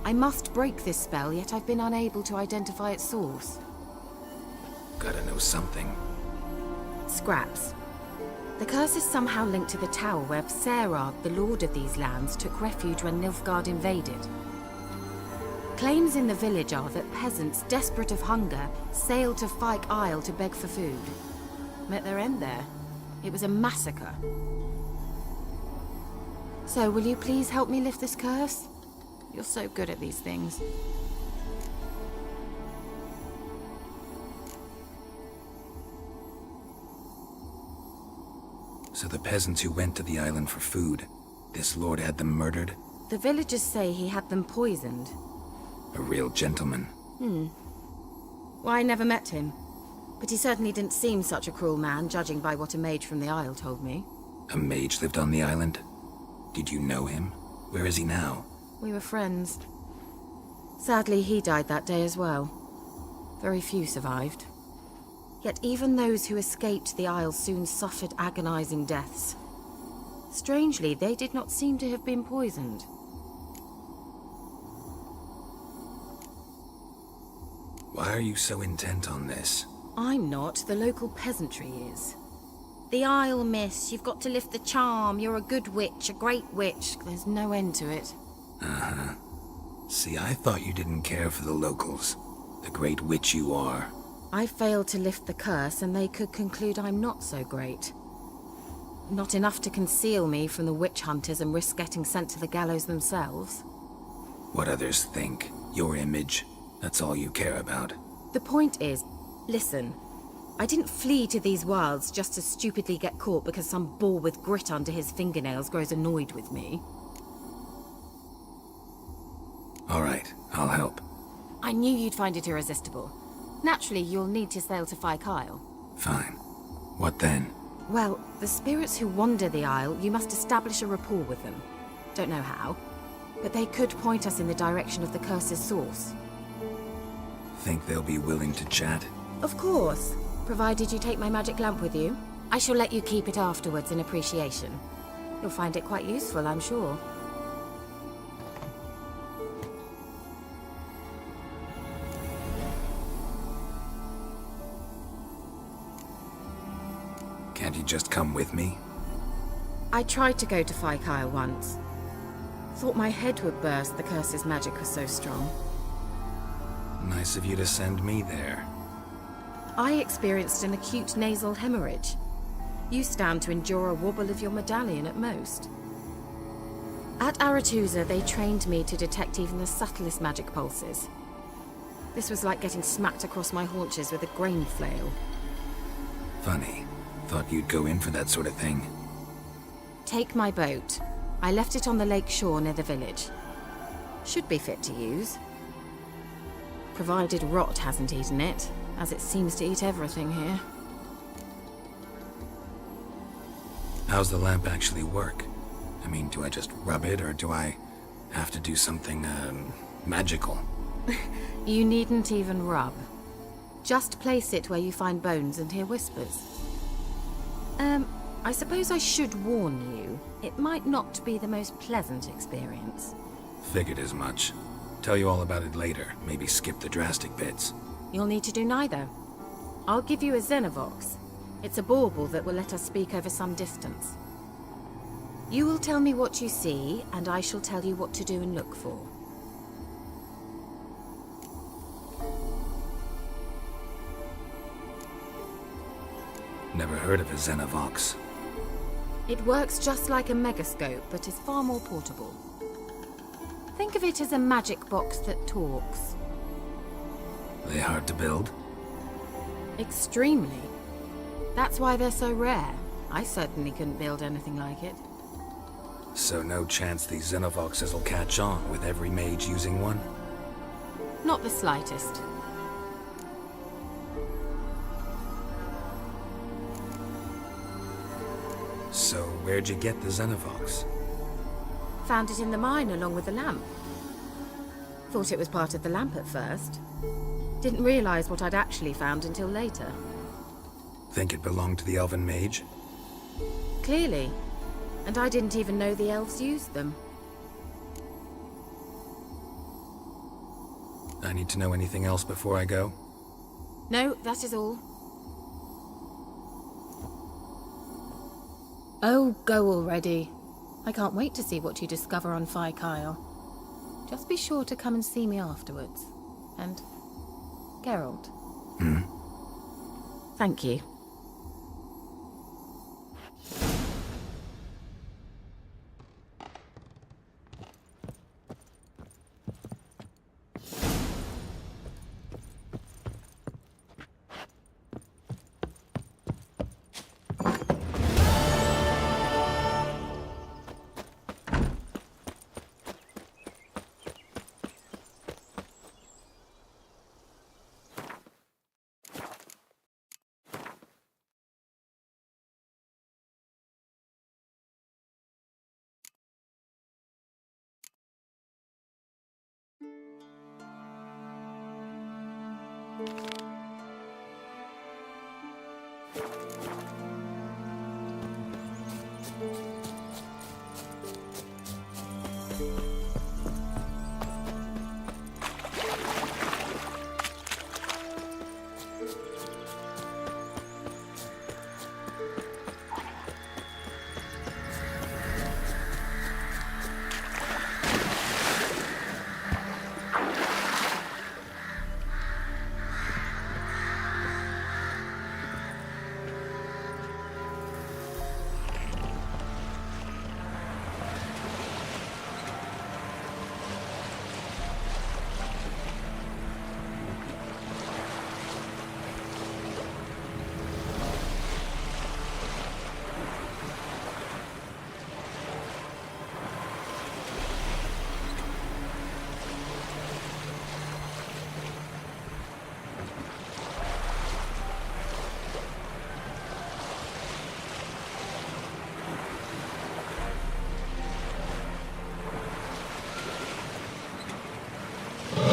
I must break this spell, yet I've been unable to identify its source. Gotta know something. Scraps. The curse is somehow linked to the tower where Serad, the lord of these lands, took refuge when Nilfgaard invaded. Claims in the village are that peasants, desperate of hunger, sailed to Fyke Isle to beg for food. Met their end there. It was a massacre. So, will you please help me lift this curse? You're so good at these things. So the peasants who went to the island for food, this lord had them murdered? The villagers say he had them poisoned. A real gentleman. Well, I never met him. But he certainly didn't seem such a cruel man, judging by what a mage from the Isle told me. A mage lived on the island? Did you know him? Where is he now? We were friends. Sadly, he died that day as well. Very few survived. Yet even those who escaped the Isle soon suffered agonizing deaths. Strangely, they did not seem to have been poisoned. Why are you so intent on this? I'm not, the local peasantry is. The Isle, miss, you've got to lift the charm. You're a good witch, a great witch. There's no end to it. Uh-huh. See, I thought you didn't care for the locals. The great witch you are. I failed to lift the curse, and they could conclude I'm not so great. Not enough to conceal me from the witch hunters and risk getting sent to the gallows themselves. What others think. Your image. That's all you care about. The point is, listen, I didn't flee to these wilds just to stupidly get caught because some boar with grit under his fingernails grows annoyed with me. All right, I'll help. I knew you'd find it irresistible. Naturally, you'll need to sail to Fyke Isle. Fine. What then? Well, the spirits who wander the Isle, you must establish a rapport with them. Don't know how, but they could point us in the direction of the curse's source. Think they'll be willing to chat? Of course, provided you take my magic lamp with you. I shall let you keep it afterwards in appreciation. You'll find it quite useful, I'm sure. Can't you just come with me? I tried to go to Fyke Isle once. Thought my head would burst, the curse's magic was so strong. Nice of you to send me there. I experienced an acute nasal hemorrhage. You stand to endure a wobble of your medallion at most. At Aretusa, they trained me to detect even the subtlest magic pulses. This was like getting smacked across my haunches with a grain flail. Funny. Thought you'd go in for that sort of thing. Take my boat. I left it on the lake shore near the village. Should be fit to use. Provided rot hasn't eaten it, as it seems to eat everything here. How's the lamp actually work? I mean, do I just rub it, or do I have to do something, magical? You needn't even rub. Just place it where you find bones and hear whispers. I suppose I should warn you. It might not be the most pleasant experience. Figured as much. Tell you all about it later. Maybe skip the drastic bits. You'll need to do neither. I'll give you a Xenovox. It's a bauble that will let us speak over some distance. You will tell me what you see, and I shall tell you what to do and look for. Never heard of a Xenovox. It works just like a megascope, but is far more portable. Think of it as a magic box that talks. They hard to build? Extremely. That's why they're so rare. I certainly couldn't build anything like it. So no chance these Xenovoxes will catch on with every mage using one? Not the slightest. So where'd you get the Xenovox? Found it in the mine along with the lamp. Thought it was part of the lamp at first. Didn't realize what I'd actually found until later. Think it belonged to the elven mage? Clearly. And I didn't even know the elves used them. I need to know anything else before I go? No, that is all. Oh, go already. I can't wait to see what you discover on Phi Kyle. Just be sure to come and see me afterwards. And Geralt. Thank you.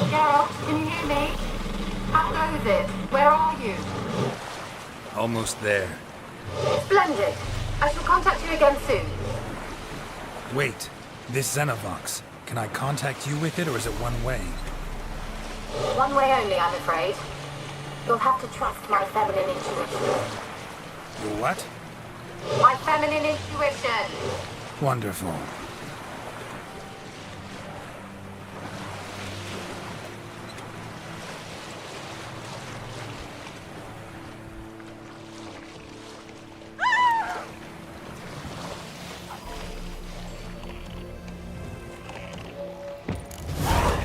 Geralt, can you hear me? How goes it? Where are you? Almost there. Splendid. I shall contact you again soon. Wait, this Xenovox. Can I contact you with it, or is it one way? One way only, I'm afraid. You'll have to trust my feminine intuition. Your what? My feminine intuition! Wonderful.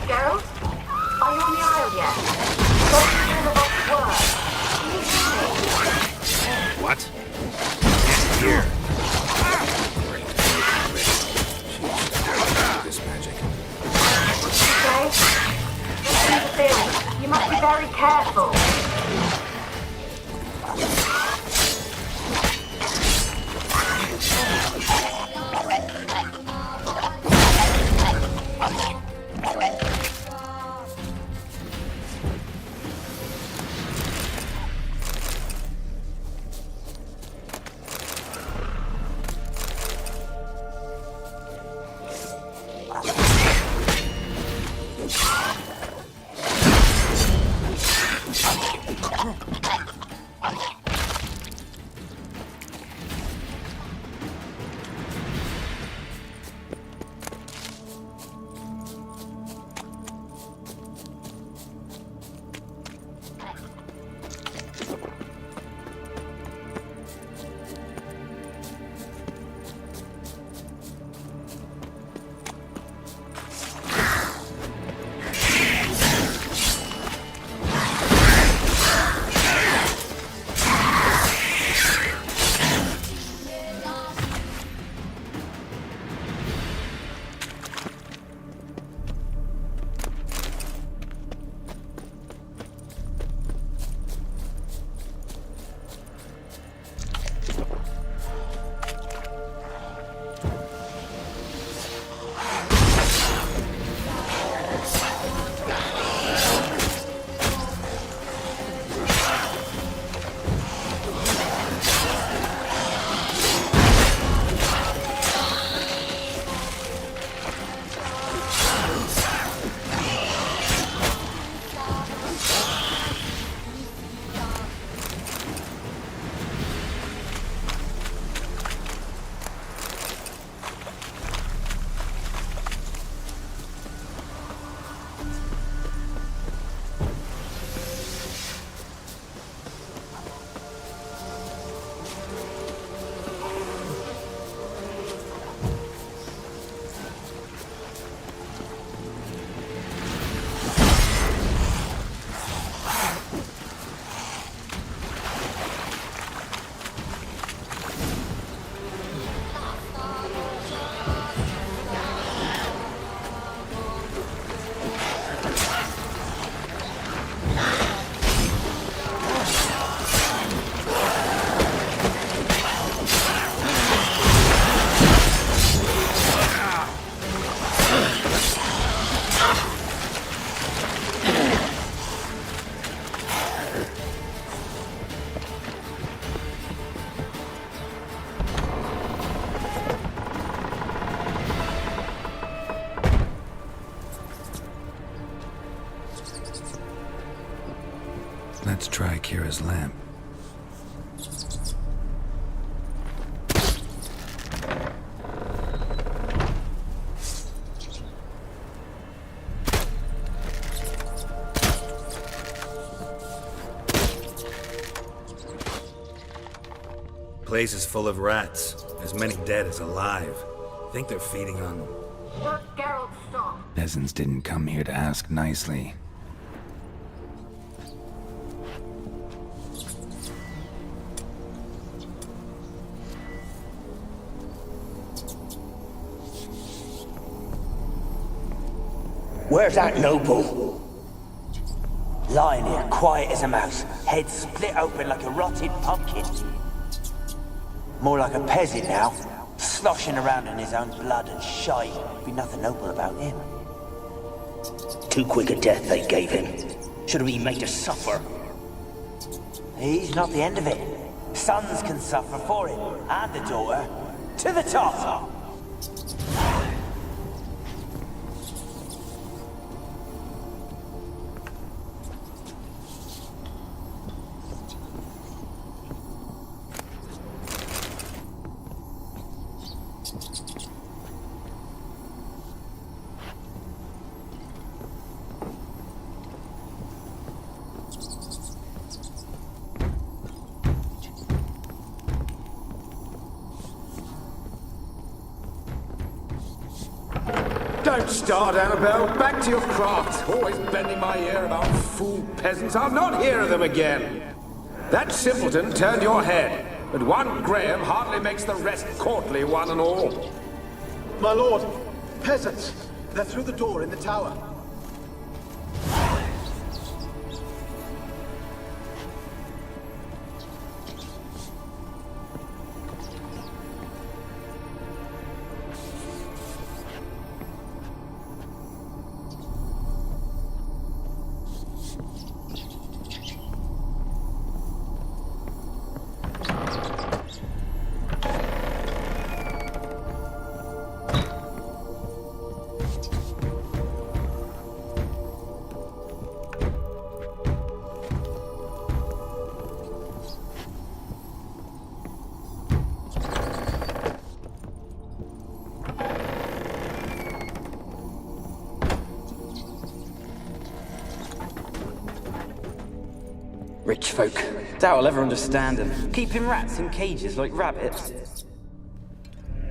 Geralt? Are you on the Isle yet? Don't hear the box word. What? Here. Emperor's lamp. Place is full of rats. As many dead as alive. Think they're feeding on... Geralt, stop. Peasants didn't come here to ask nicely. Where's that noble? Lying here, quiet as a mouse, head split open like a rotted pumpkin. More like a peasant now, sloshing around in his own blood and shite. Be nothing noble about him. Too quick a death they gave him. Should have been made to suffer. He's not the end of it. Sons can suffer for him, and the daughter. To the top! Don't start, Annabelle. Back to your craft. Always bending my ear about fool peasants. I'll not hear of them again. That simpleton turned your head, but one Graham hardly makes the rest courtly, one and all. My lord, peasants. They're through the door in the tower. Rich folk. Doubt I'll ever understand them. Keeping rats in cages like rabbits.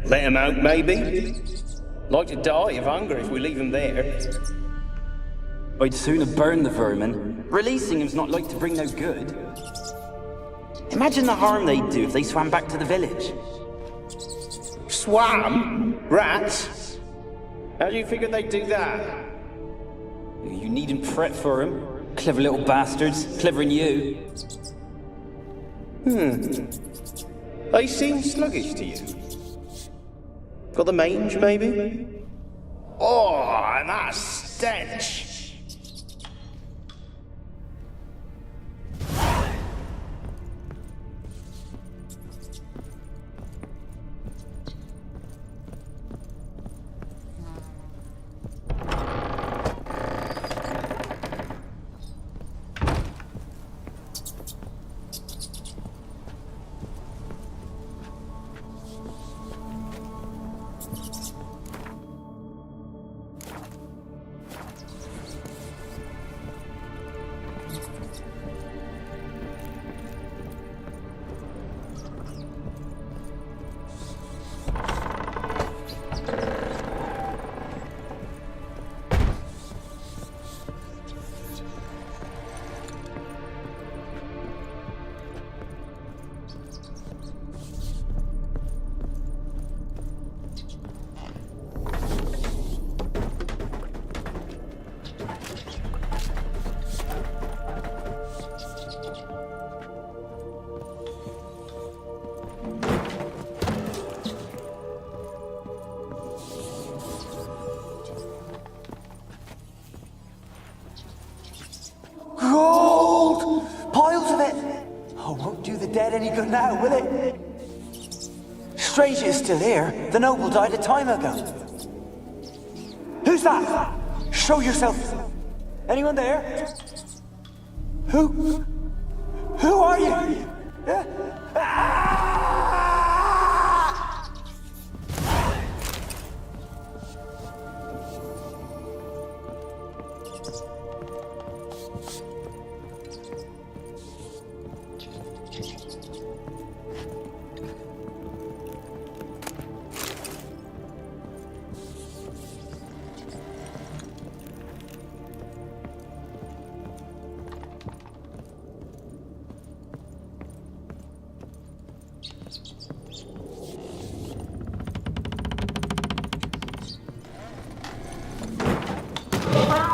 Let 'em out, maybe? Like to die of hunger if we leave 'em there. I'd sooner burn the vermin. Releasing them's not like to bring no good. Imagine the harm they'd do if they swam back to the village. Swam? Rats? How do you figure they'd do that? You needn't fret for them. Clever little bastards. Clever than you. They seem sluggish to you. Got the mange, maybe? Oh, and that stench! Gold! Piles of it! Oh, won't do the dead any good now, will it? Strange it's still here. The noble died a time ago. Who's that? Show yourself. Anyone there? Who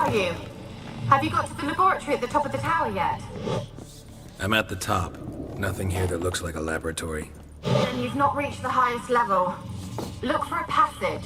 are you? Have you got to the laboratory at the top of the tower yet? I'm at the top. Nothing here that looks like a laboratory. Then you've not reached the highest level. Look for a passage.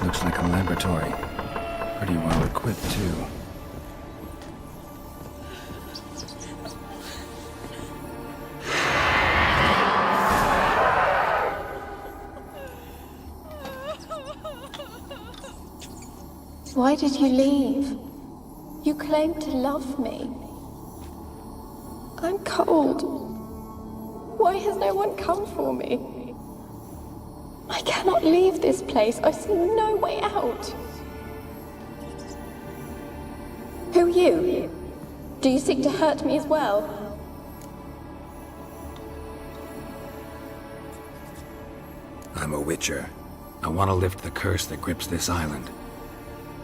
Looks like a laboratory. Pretty well equipped, too. Why did you leave? You claimed to love me. I'm cold. Why has no one come for me? I cannot leave this place. I see no way out. Who are you? Do you seek to hurt me as well? I'm a witcher. I want to lift the curse that grips this island.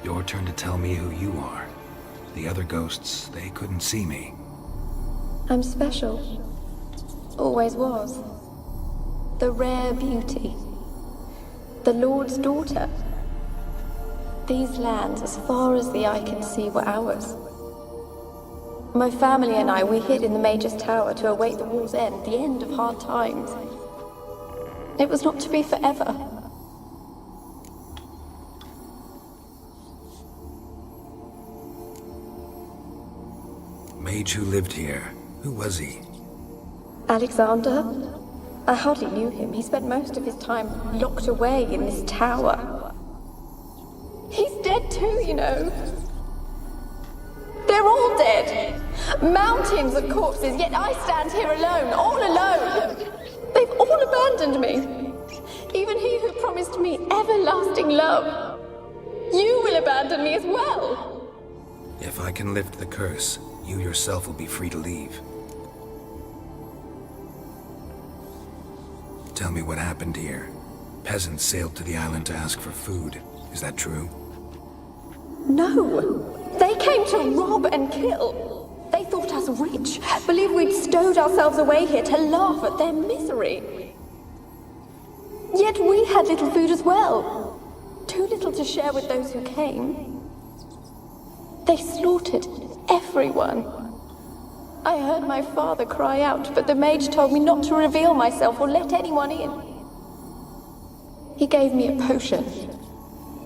Your turn to tell me who you are. The other ghosts, they couldn't see me. I'm special. Always was. The rare beauty. The Lord's daughter. These lands, as far as the eye can see, were ours. My family and I, we hid in the Mage's Tower to await the war's end, the end of hard times. It was not to be forever. Mage who lived here. Who was he? Alexander? I hardly knew him. He spent most of his time locked away in this tower. He's dead too, you know. They're all dead. Mountains of corpses, yet I stand here alone, all alone. They've all abandoned me. Even he who promised me everlasting love. You will abandon me as well. If I can lift the curse, you yourself will be free to leave. Tell me what happened here. Peasants sailed to the island to ask for food. Is that true? No. They came to rob and kill. They thought us rich, believed we'd stowed ourselves away here to laugh at their misery. Yet we had little food as well. Too little to share with those who came. They slaughtered everyone. I heard my father cry out, but the mage told me not to reveal myself or let anyone in. He gave me a potion.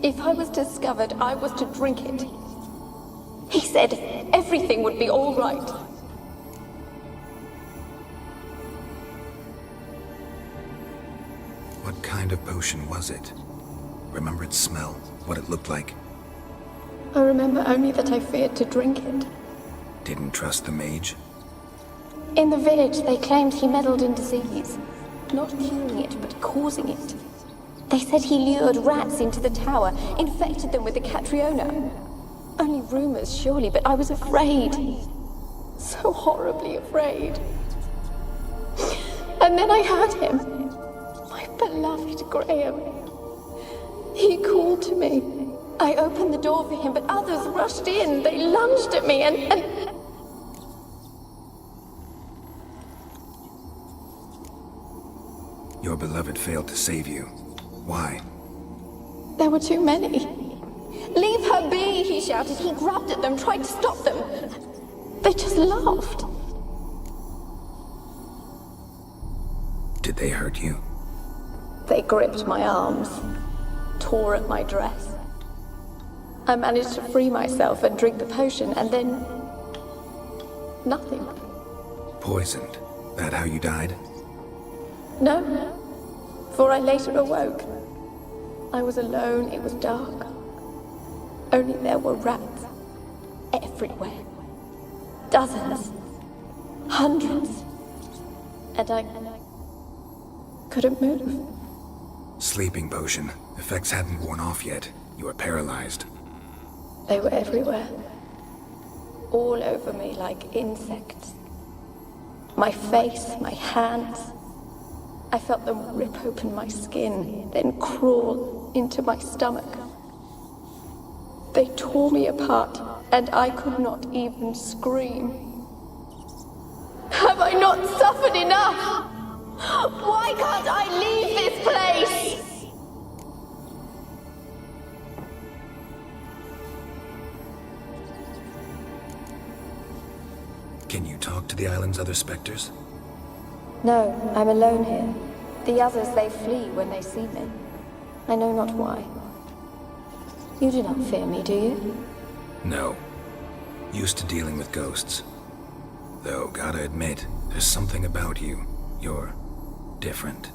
If I was discovered, I was to drink it. He said everything would be all right. What kind of potion was it? Remember its smell? What it looked like? I remember only that I feared to drink it. Didn't trust the mage? In the village, they claimed he meddled in disease. Not curing it, but causing it. They said he lured rats into the tower, infected them with the Catriona. Only rumors, surely, but I was afraid. So horribly afraid. And then I heard him. My beloved Graham. He called to me. I opened the door for him, but others rushed in. They lunged at me and... Your beloved failed to save you. Why? There were too many. Leave her be, he shouted. He grabbed at them, tried to stop them. They just laughed. Did they hurt you? They gripped my arms, tore at my dress. I managed to free myself and drink the potion, and then... nothing. Poisoned. That how you died? No, for I later awoke. I was alone, it was dark. Only there were rats. Everywhere. Dozens. Hundreds. And I couldn't move. Sleeping potion. Effects hadn't worn off yet. You were paralyzed. They were everywhere. All over me like insects. My face, my hands. I felt them rip open my skin, then crawl into my stomach. They tore me apart, and I could not even scream. Have I not suffered enough? Why can't I leave this place? Can you talk to the island's other specters? No, I'm alone here. The others, they flee when they see me. I know not why. You do not fear me, do you? No. Used to dealing with ghosts. Though, gotta admit, there's something about you. You're different.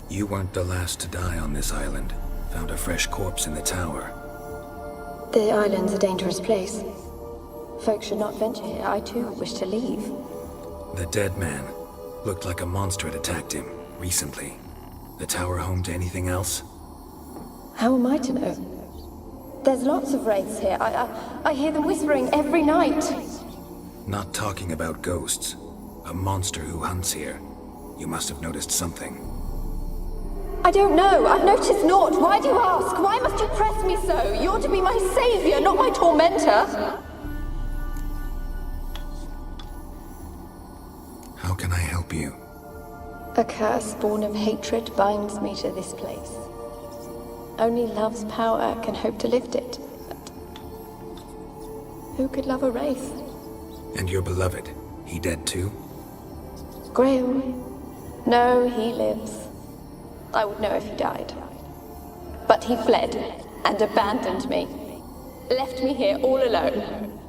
You weren't the last to die on this island. Found a fresh corpse in the tower. The island's a dangerous place. Folks should not venture here. I too wish to leave. The dead man. Looked like a monster had attacked him, recently. The tower home to anything else? How am I to know? There's lots of wraiths here. I hear them whispering every night. Not talking about ghosts. A monster who hunts here. You must have noticed something. I don't know. I've noticed naught. Why do you ask? Why must you press me so? You're to be my savior, not my tormentor. How can I help you? A curse born of hatred binds me to this place. Only love's power can hope to lift it. But who could love a wraith? And your beloved, he dead too? Graham? No, he lives. I would know if he died. But he fled and abandoned me. Left me here all alone.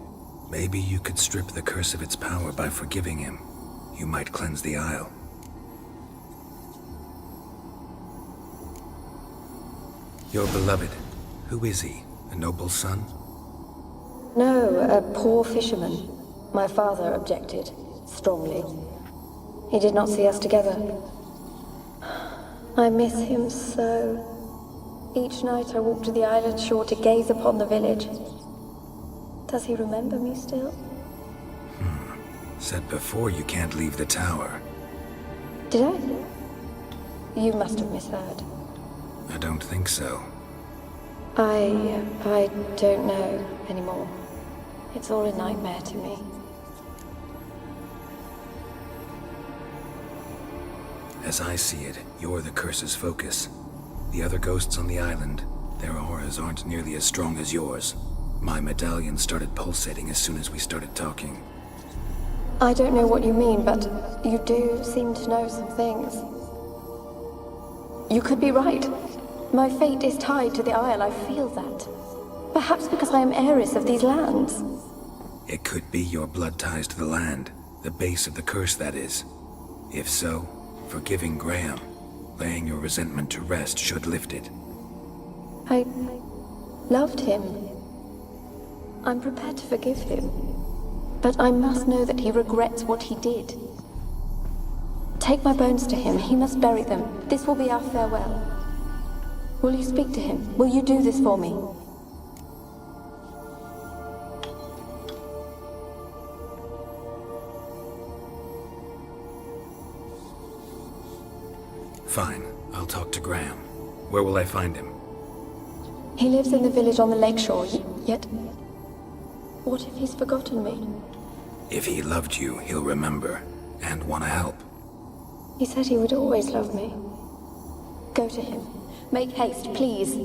Maybe you could strip the curse of its power by forgiving him. You might cleanse the Isle. Your beloved, who is he? A noble son? No, a poor fisherman. My father objected, strongly. He did not see us together. I miss him so. Each night I walk to the island shore to gaze upon the village. Does he remember me still? Said before you can't leave the tower. Did I? You must have misheard. I don't think so. I don't know anymore. It's all a nightmare to me. As I see it, you're the curse's focus. The other ghosts on the island, their auras aren't nearly as strong as yours. My medallion started pulsating as soon as we started talking. I don't know what you mean, but you do seem to know some things. You could be right. My fate is tied to the Isle, I feel that. Perhaps because I am heiress of these lands. It could be your blood ties to the land, the base of the curse, that is. If so, forgiving Graham, laying your resentment to rest should lift it. I loved him. I'm prepared to forgive him. But I must know that he regrets what he did. Take my bones to him. He must bury them. This will be our farewell. Will you speak to him? Will you do this for me? Fine. I'll talk to Graham. Where will I find him? He lives in the village on the lakeshore, yet... What if he's forgotten me? If he loved you, he'll remember, and want to help. He said he would always love me. Go to him. Make haste, please.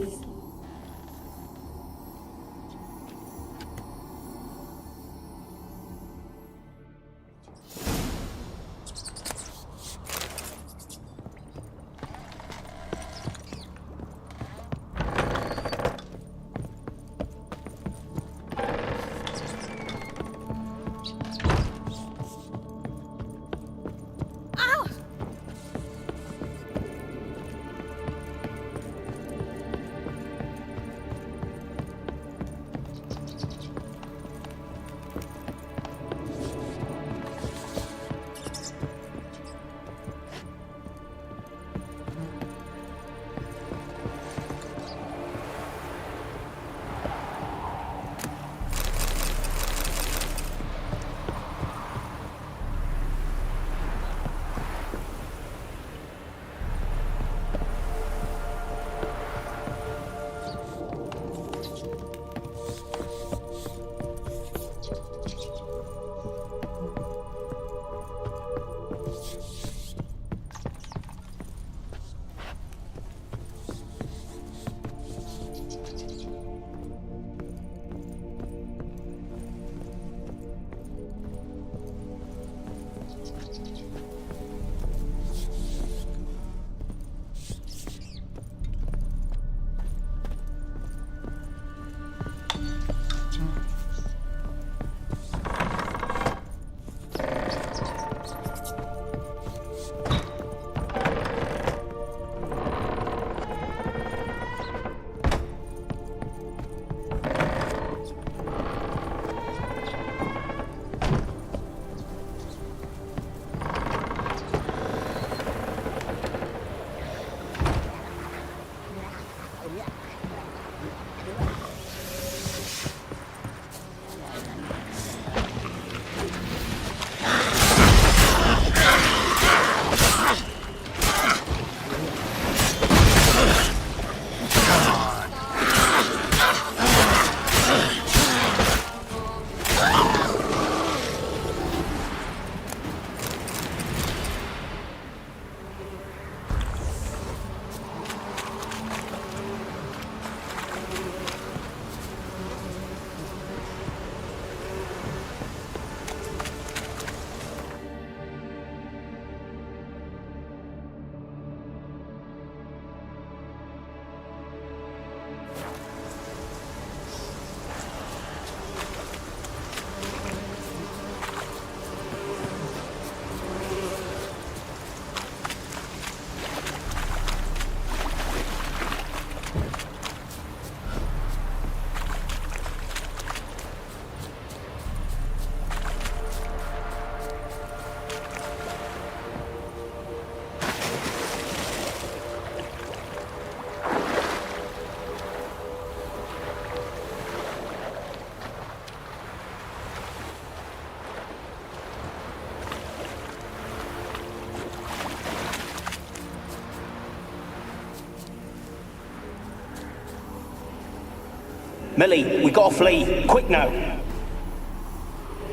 Millie, we gotta flee. Quick now.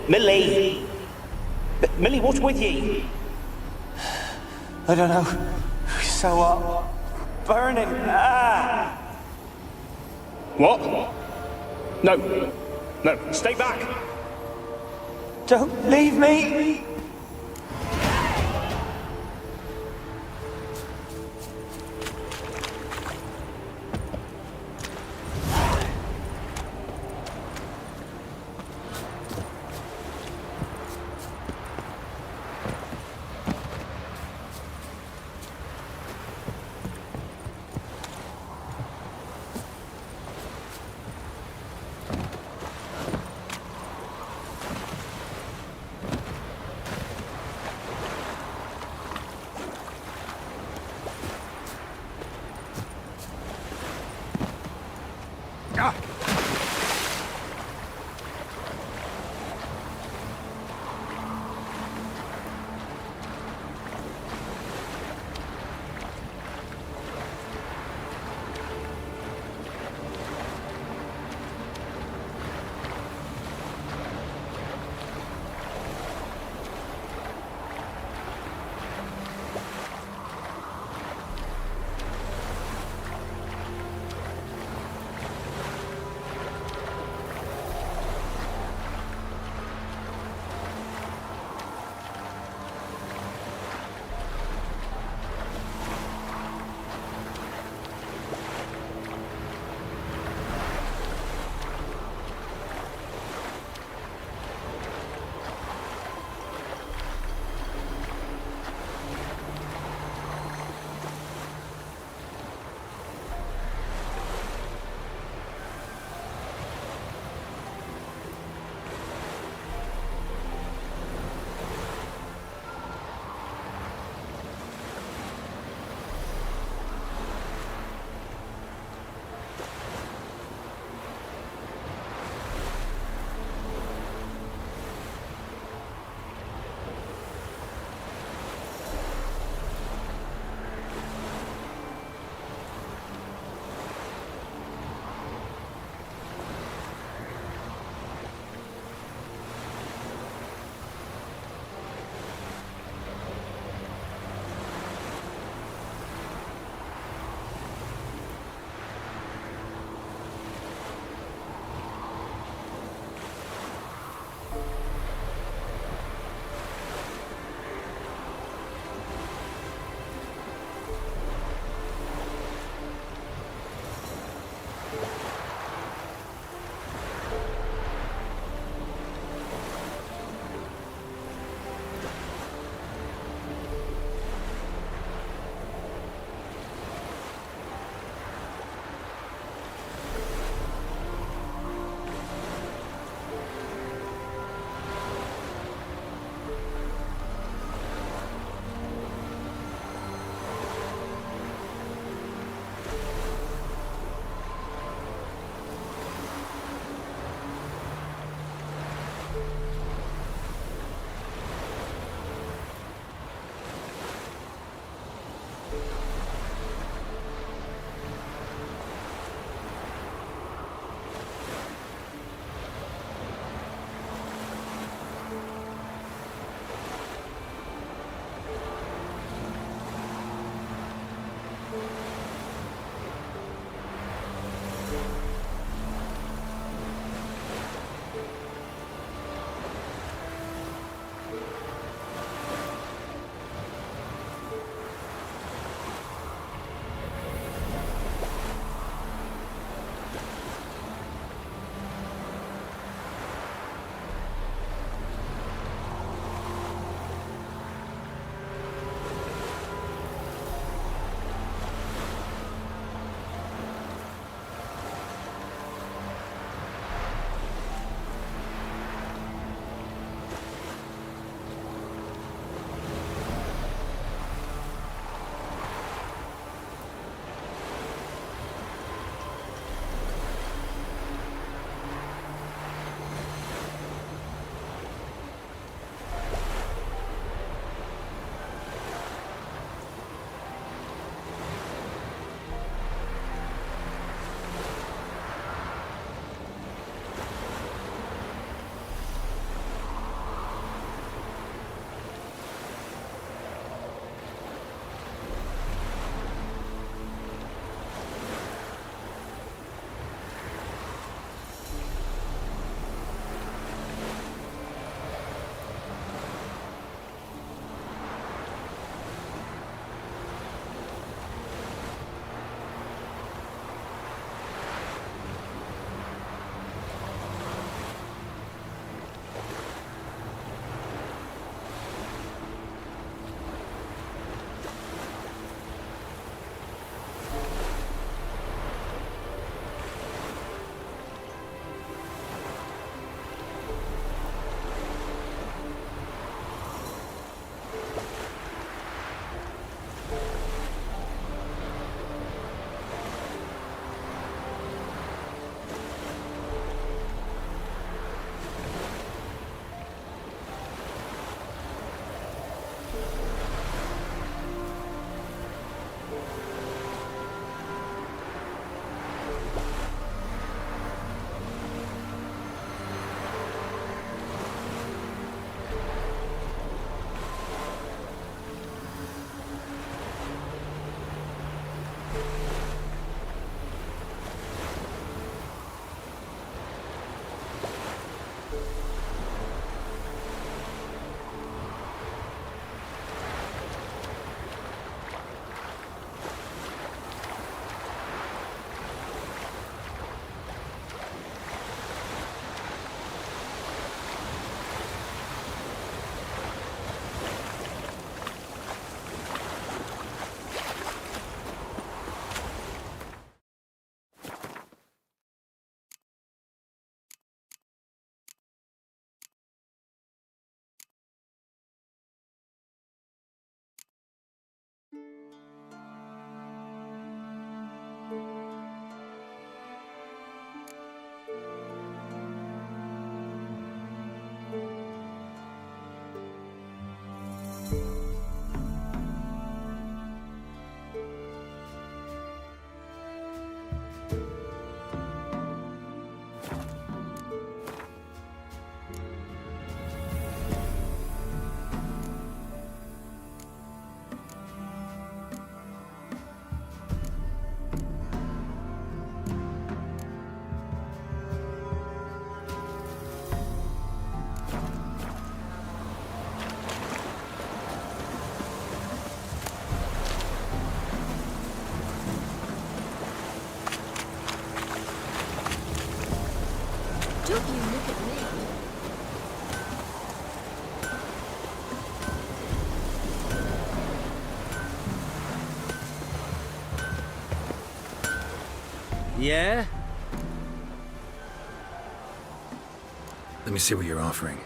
Millie! Millie, what's with ye? I don't know. So what? Burning. Ah! What? No. No, stay back. Don't leave me! Don't you look at me. Yeah? Let me see what you're offering.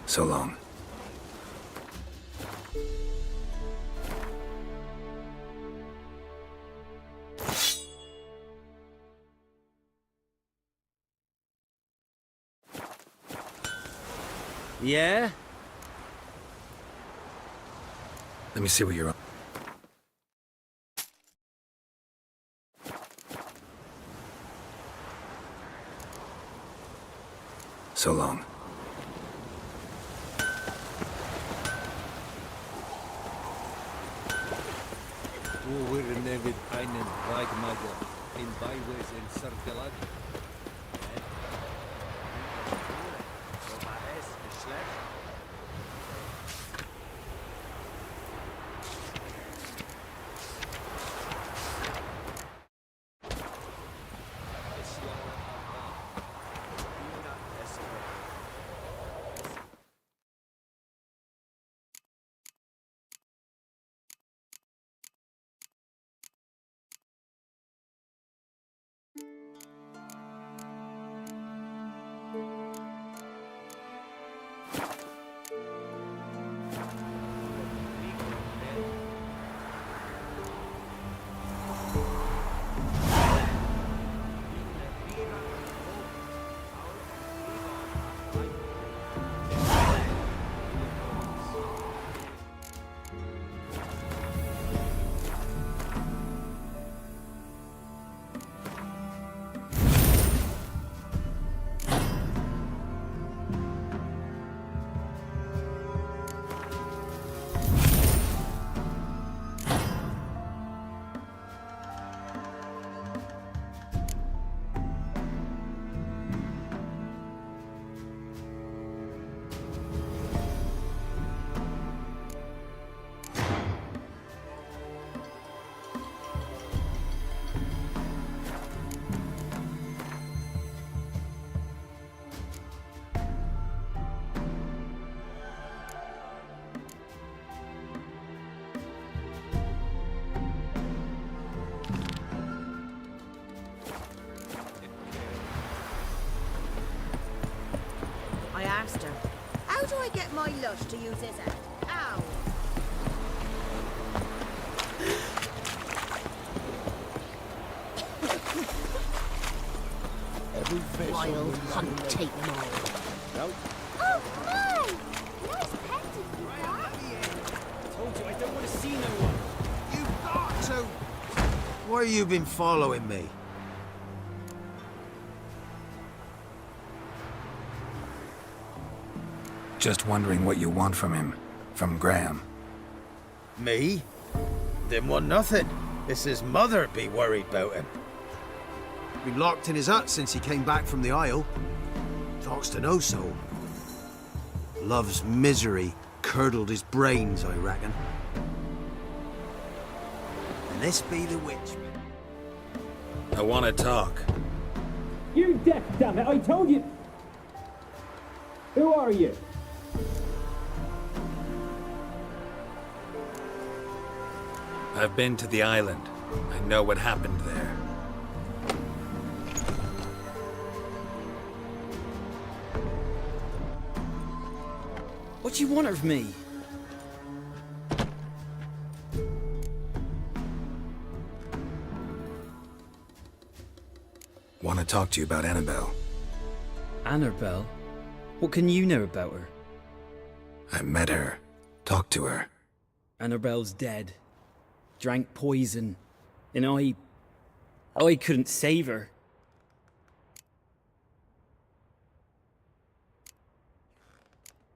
So long. Yeah? Let me see what you're on. So long. Wo wir nefyd einen Weigmager in Beiwes in Zaklinac. So war es schlecht. I asked her, how do I get my lush to use this hand? Ow! Wild hunt, take them all. No. Oh, my! Nice painting, Peter. I told you I don't want to see no one. You've got to! Why you been following me? Just wondering what you want from him. From Graham. Me? Then want nothing. It's his mother be worried about him. Been locked in his hut since he came back from the Isle. Talks to no soul. Love's misery curdled his brains, I reckon. And this be the witch. I want to talk. You're deaf, damn it! I told you! Who are you? I've been to the island. I know what happened there. What do you want of me? Want to talk to you about Annabelle. Annabelle? What can you know about her? I met her. Talked to her. Annabelle's dead. Drank poison. And I couldn't save her.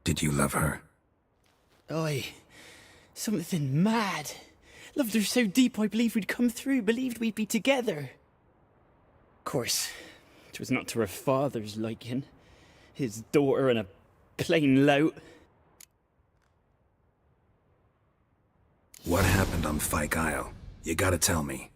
Did you love her? Something mad. Loved her so deep I believed we'd come through, believed we'd be together. Of course, 'twas not to her father's liking. His daughter and a plain lout. What happened on Fyke Isle? You gotta tell me.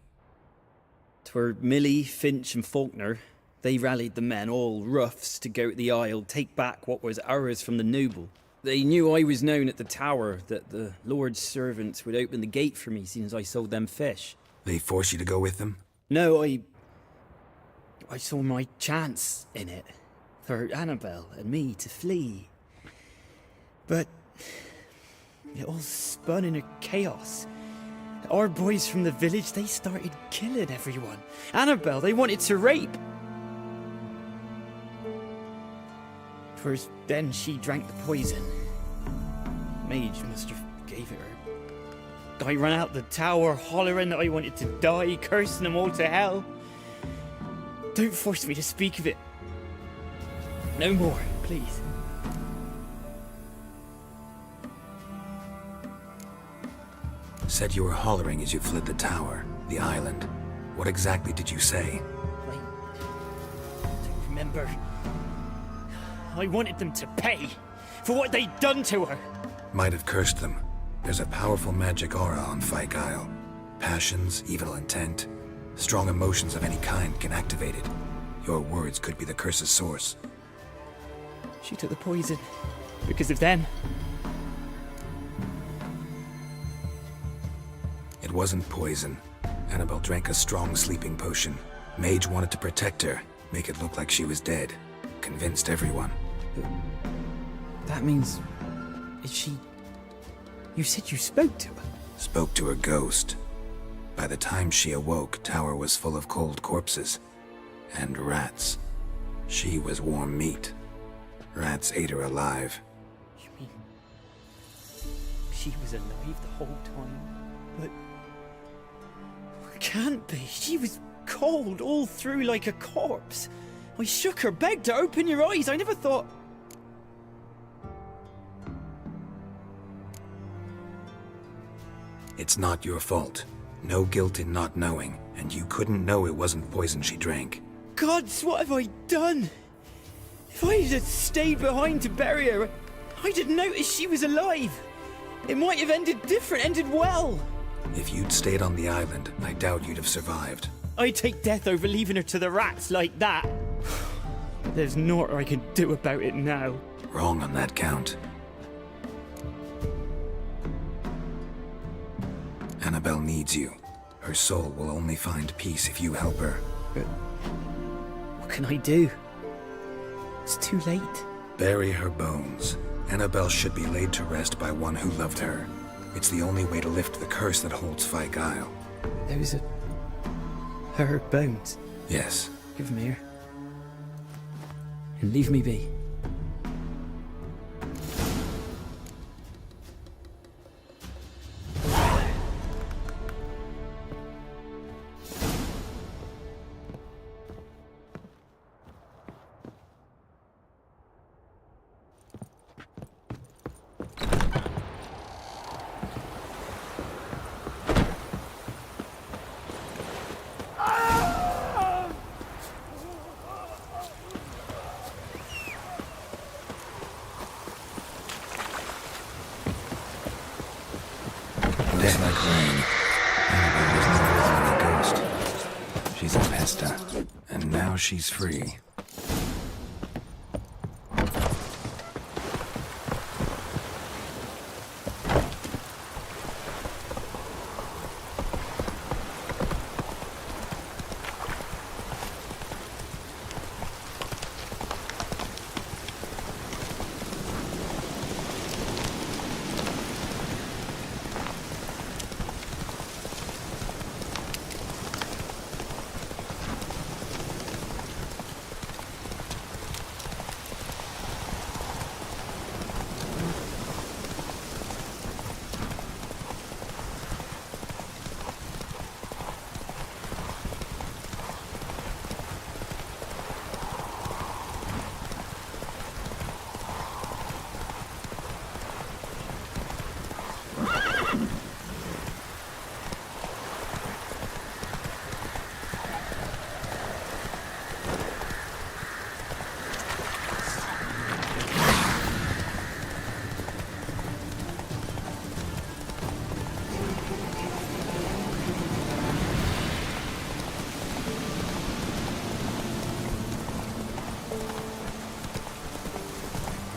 'Twere Millie, Finch and Faulkner. They rallied the men, all roughs, to go to the Isle, take back what was ours from the noble. They knew I was known at the tower, that the Lord's servants would open the gate for me, seeing as I sold them fish. They forced you to go with them? No, I saw my chance in it, for Annabelle and me to flee. But it all spun in a chaos. Our boys from the village, they started killing everyone. Annabelle, they wanted to rape. First, then she drank the poison. Mage must have gave it her. I ran out the tower, hollering that I wanted to die, cursing them all to hell. Don't force me to speak of it. No more, please. Said you were hollering as you fled the tower, the island. What exactly did you say? I don't remember. I wanted them to pay for what they'd done to her. Might have cursed them. There's a powerful magic aura on Fyke Isle. Passions, evil intent, strong emotions of any kind can activate it. Your words could be the curse's source. She took the poison because of them. It wasn't poison. Annabelle drank a strong sleeping potion. Mage wanted to protect her, make it look like she was dead. Convinced everyone. But that means... is she... You said you spoke to her? Spoke to her ghost. By the time she awoke, tower was full of cold corpses. And rats. She was warm meat. Rats ate her alive. You mean... she was alive the whole time? But... it can't be. She was cold all through like a corpse. I shook her, begged her, open your eyes. I never thought... It's not your fault. No guilt in not knowing, and you couldn't know it wasn't poison she drank. Gods, what have I done? If I had stayed behind to bury her, I didn't notice she was alive. It might have ended different, ended well. If you'd stayed on the island, I doubt you'd have survived. I'd take death over leaving her to the rats like that. There's naught I can do about it now. Wrong on that count. Annabelle needs you. Her soul will only find peace if you help her. But what can I do? It's too late. Bury her bones. Annabelle should be laid to rest by one who loved her. It's the only way to lift the curse that holds Fyke Isle. Those are... her bones? Yes. Give them here. And leave me be. Pesta, and now she's free.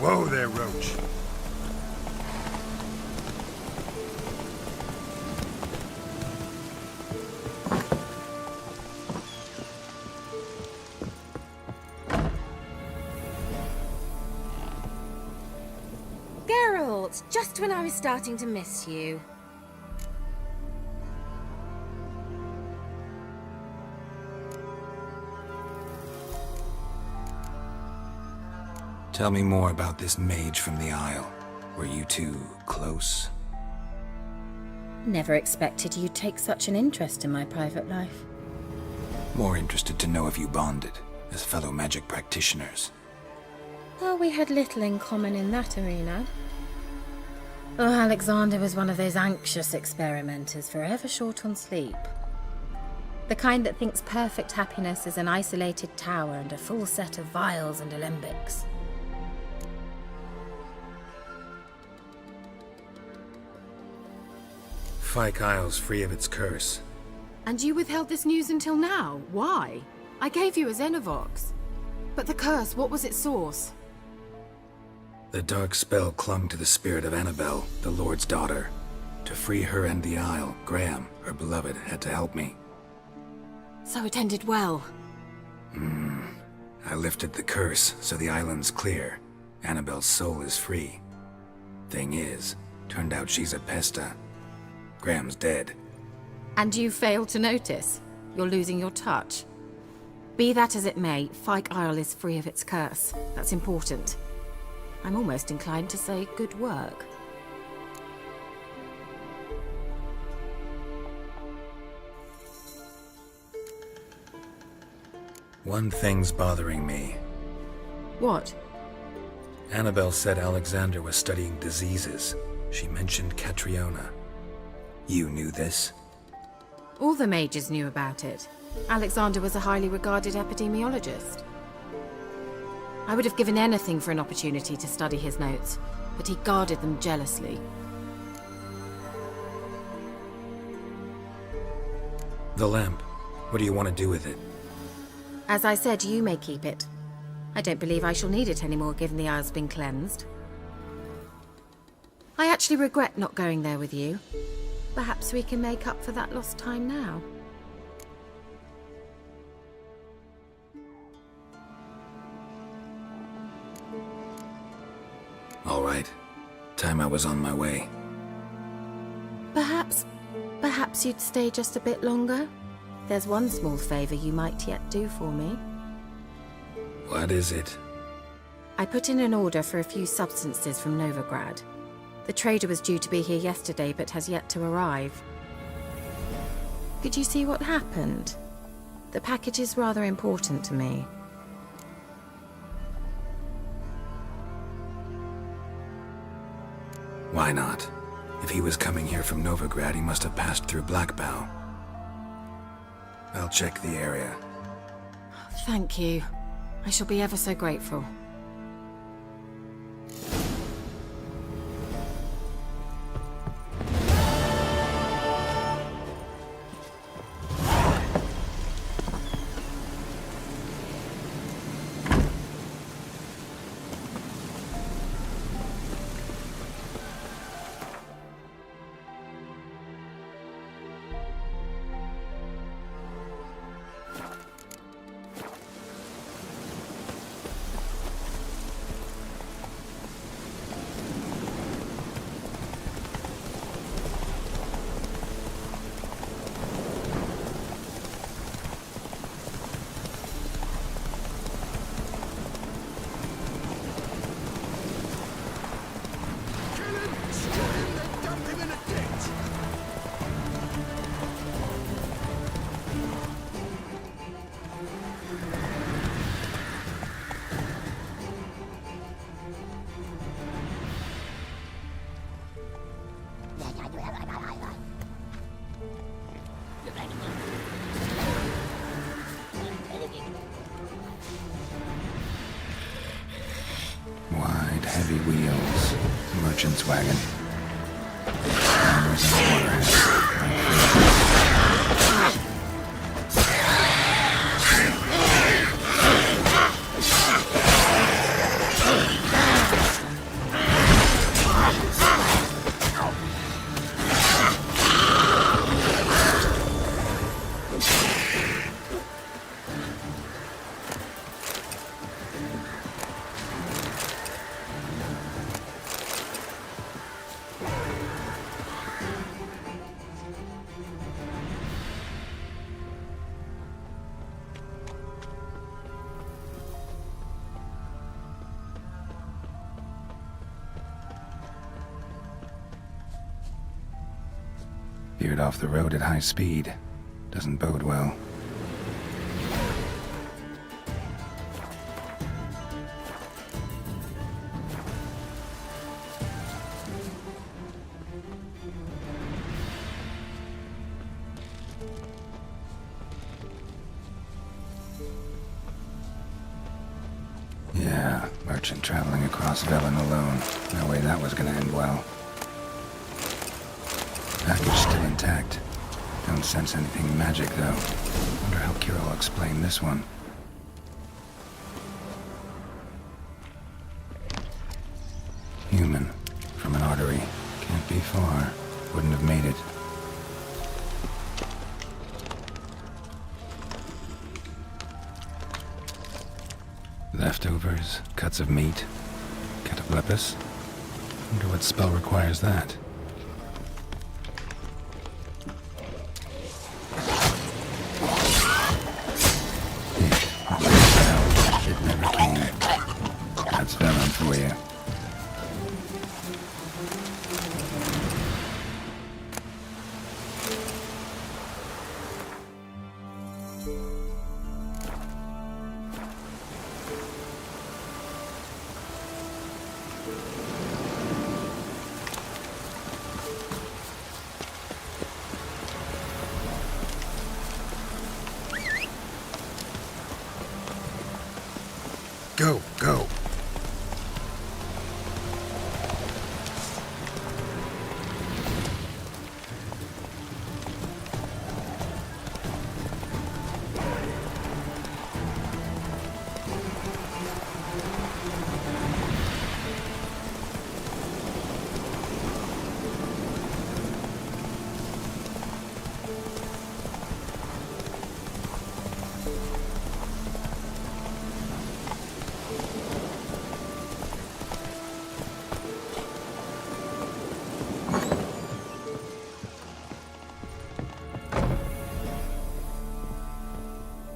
Whoa there, Roach. Geralt, just when I was starting to miss you. Tell me more about this mage from the Isle. Were you two close? Never expected you'd take such an interest in my private life. More interested to know if you bonded, as fellow magic practitioners. Well, we had little in common in that arena. Oh, Alexander was one of those anxious experimenters, forever short on sleep. The kind that thinks perfect happiness is an isolated tower and a full set of vials and alembics. Fyke Isle's free of its curse. And you withheld this news until now? Why? I gave you a Xenovox. But the curse, what was its source? The dark spell clung to the spirit of Annabelle, the Lord's daughter. To free her and the Isle, Graham, her beloved, had to help me. So it ended well. I lifted the curse, so the island's clear. Annabelle's soul is free. Thing is, turned out she's a Pesta. Graham's dead. And you failed to notice? You're losing your touch. Be that as it may, Fyke Isle is free of its curse. That's important. I'm almost inclined to say good work. One thing's bothering me. What? Annabelle said Alexander was studying diseases. She mentioned Catriona. You knew this? All the mages knew about it. Alexander was a highly regarded epidemiologist. I would have given anything for an opportunity to study his notes, but he guarded them jealously. The lamp. What do you want to do with it? As I said, you may keep it. I don't believe I shall need it anymore, given the Isle's been cleansed. I actually regret not going there with you. Perhaps we can make up for that lost time now. All right. Time I was on my way. Perhaps you'd stay just a bit longer? There's one small favor you might yet do for me. What is it? I put in an order for a few substances from Novigrad. The trader was due to be here yesterday, but has yet to arrive. Could you see what happened? The package is rather important to me. Why not? If he was coming here from Novigrad, he must have passed through Blackbow. I'll check the area. Thank you. I shall be ever so grateful. heavy wheels. Merchant's wagon. Farmers and waterheads. Veered off the road at high speed. Doesn't bode well. Yeah, merchant traveling across Velen alone. No way that was gonna end well. Package still intact. Don't sense anything magic, though. Wonder how Kira will explain this one. Human. From an artery. Can't be far. Wouldn't have made it. Leftovers. Cuts of meat. Cataplepis. Wonder what spell requires that. That's Velen for you. Go, go.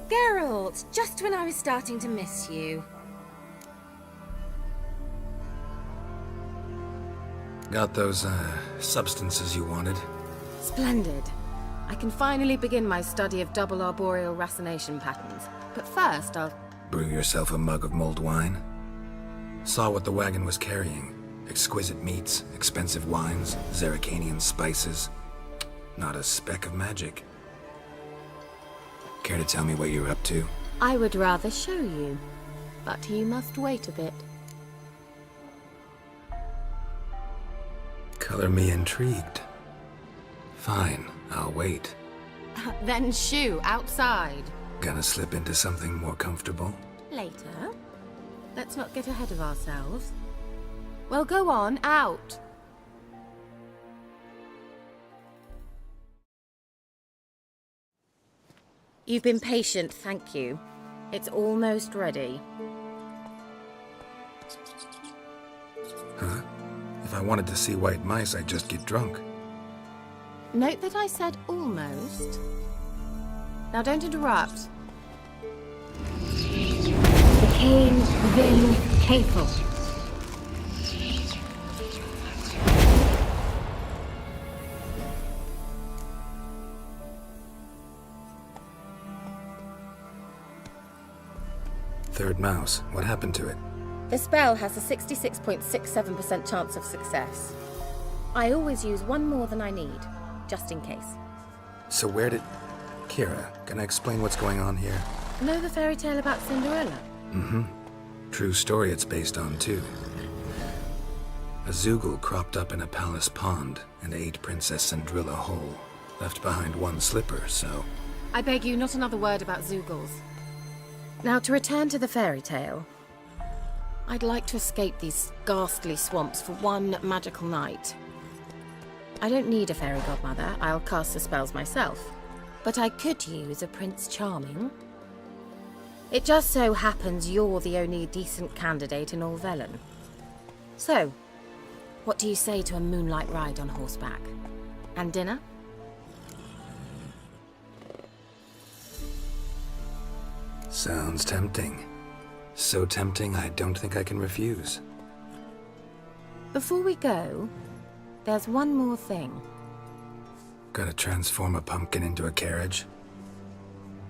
Geralt, just when I was starting to miss you. Got those, substances you wanted? Splendid. I can finally begin my study of double arboreal racination patterns. But first, I'll... Brew yourself a mug of mulled wine? Saw what the wagon was carrying. Exquisite meats, expensive wines, Zaracanian spices. Not a speck of magic. Care to tell me what you're up to? I would rather show you, but you must wait a bit. Color me intrigued. Fine, I'll wait. Then shoo, outside. Gonna slip into something more comfortable? Later. Let's not get ahead of ourselves. Well, go on, out. You've been patient, thank you. It's almost ready. Huh? If I wanted to see white mice, I'd just get drunk. Note that I said almost. Now don't interrupt. The Cain Vin Capel. Third mouse. What happened to it? The spell has a 66.67% chance of success. I always use one more than I need, just in case. So where did... Kira, can I explain what's going on here? Know the fairy tale about Cinderella? Mm-hmm. True story it's based on, too. A Zoogle cropped up in a palace pond and ate Princess Sandrilla whole. Left behind one slipper, so... I beg you, not another word about Zoogles. Now, to return to the fairy tale. I'd like to escape these ghastly swamps for one magical night. I don't need a fairy godmother, I'll cast the spells myself. But I could use a Prince Charming. It just so happens you're the only decent candidate in all Velen. So, what do you say to a moonlight ride on horseback? And dinner? Sounds tempting. So tempting, I don't think I can refuse. Before we go, there's one more thing. Gotta transform a pumpkin into a carriage?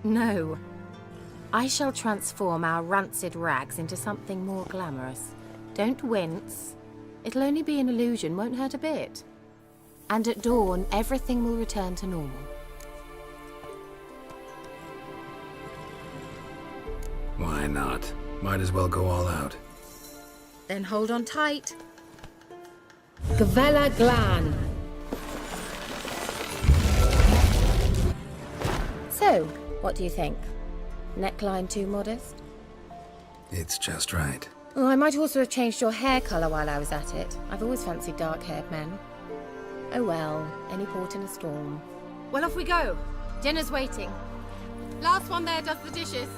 No. I shall transform our rancid rags into something more glamorous. Don't wince. It'll only be an illusion, won't hurt a bit. And at dawn, everything will return to normal. Why not? Might as well go all out. Then hold on tight. Gavella Glan. So, what do you think? Neckline too modest? It's just right. Oh, I might also have changed your hair colour while I was at it. I've always fancied dark-haired men. Oh well, any port in a storm. Well, off we go. Dinner's waiting. Last one there does the dishes.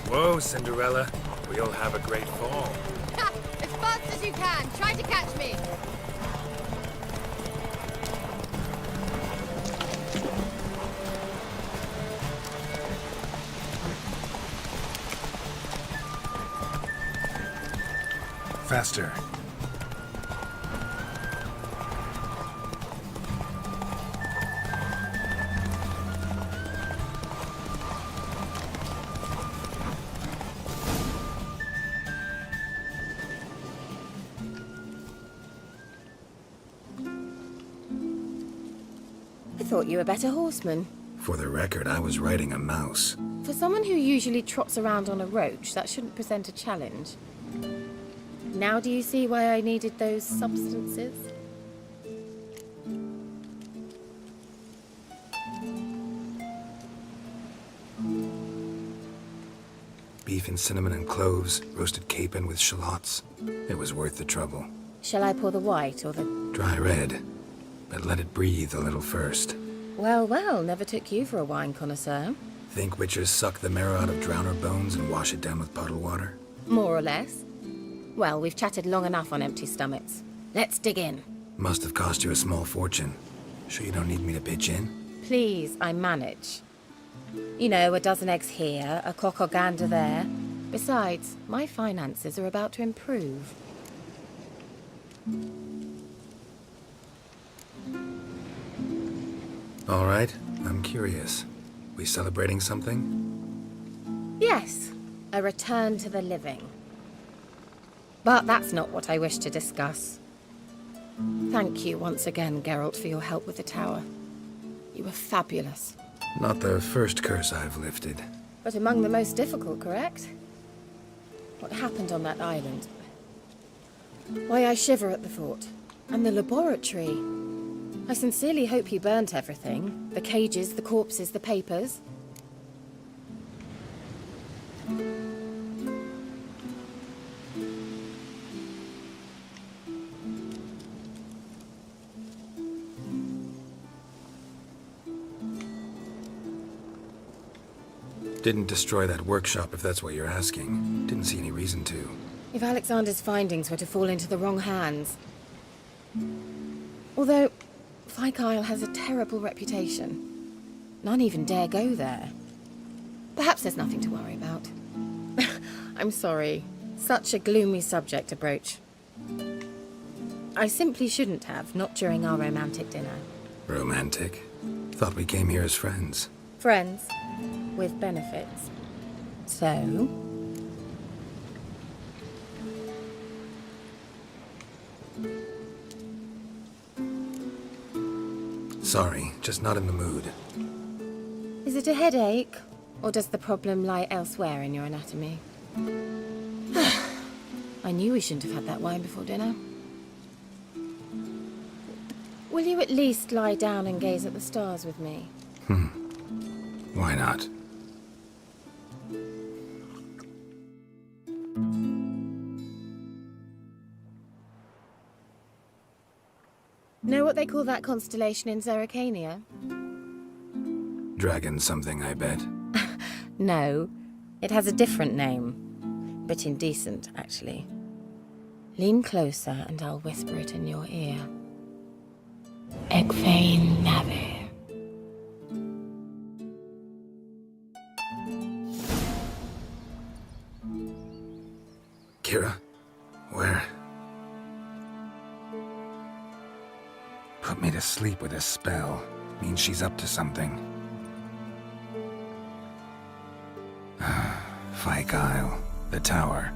Whoa, Cinderella. We'll have a great fall. As fast as you can. Try to catch me. Faster. I thought you were a better horseman. For the record, I was riding a mouse. For someone who usually trots around on a roach, that shouldn't present a challenge. Now do you see why I needed those substances? Beef and cinnamon and cloves, roasted capon with shallots. It was worth the trouble. Shall I pour the white or the... Dry red, but let it breathe a little first. Well, well, never took you for a wine connoisseur. Think witches suck the marrow out of drowner bones and wash it down with puddle water? More or less. Well, we've chatted long enough on empty stomachs. Let's dig in. Must have cost you a small fortune. Sure you don't need me to pitch in? Please, I manage. You know, a dozen eggs here, a cock or gander there. Besides, my finances are about to improve. All right, I'm curious. We celebrating something? Yes, a return to the living. But that's not what I wish to discuss. Thank you once again, Geralt, for your help with the tower. You were fabulous. Not the first curse I've lifted. But among the most difficult, correct? What happened on that island? Why, I shiver at the thought. And the laboratory. I sincerely hope you burnt everything. The cages, the corpses, the papers. Didn't destroy that workshop, if that's what you're asking. Didn't see any reason to. If Alexander's findings were to fall into the wrong hands. Although, Fyke Isle has a terrible reputation. None even dare go there. Perhaps there's nothing to worry about. I'm sorry. Such a gloomy subject to broach. I simply shouldn't have, not during our romantic dinner. Romantic? Thought we came here as friends. Friends, with benefits. So? Sorry, just not in the mood. Is it a headache? Or does the problem lie elsewhere in your anatomy? I knew we shouldn't have had that wine before dinner. Will you at least lie down and gaze at the stars with me? Why not? Know what they call that constellation in Zaklinac? Dragon something, I bet. No, it has a different name. Bit indecent, actually. Lean closer and I'll whisper it in your ear. Egfain Nave. Kira? Where? Put me to sleep with a spell. Means she's up to something. Fyke Isle. The tower.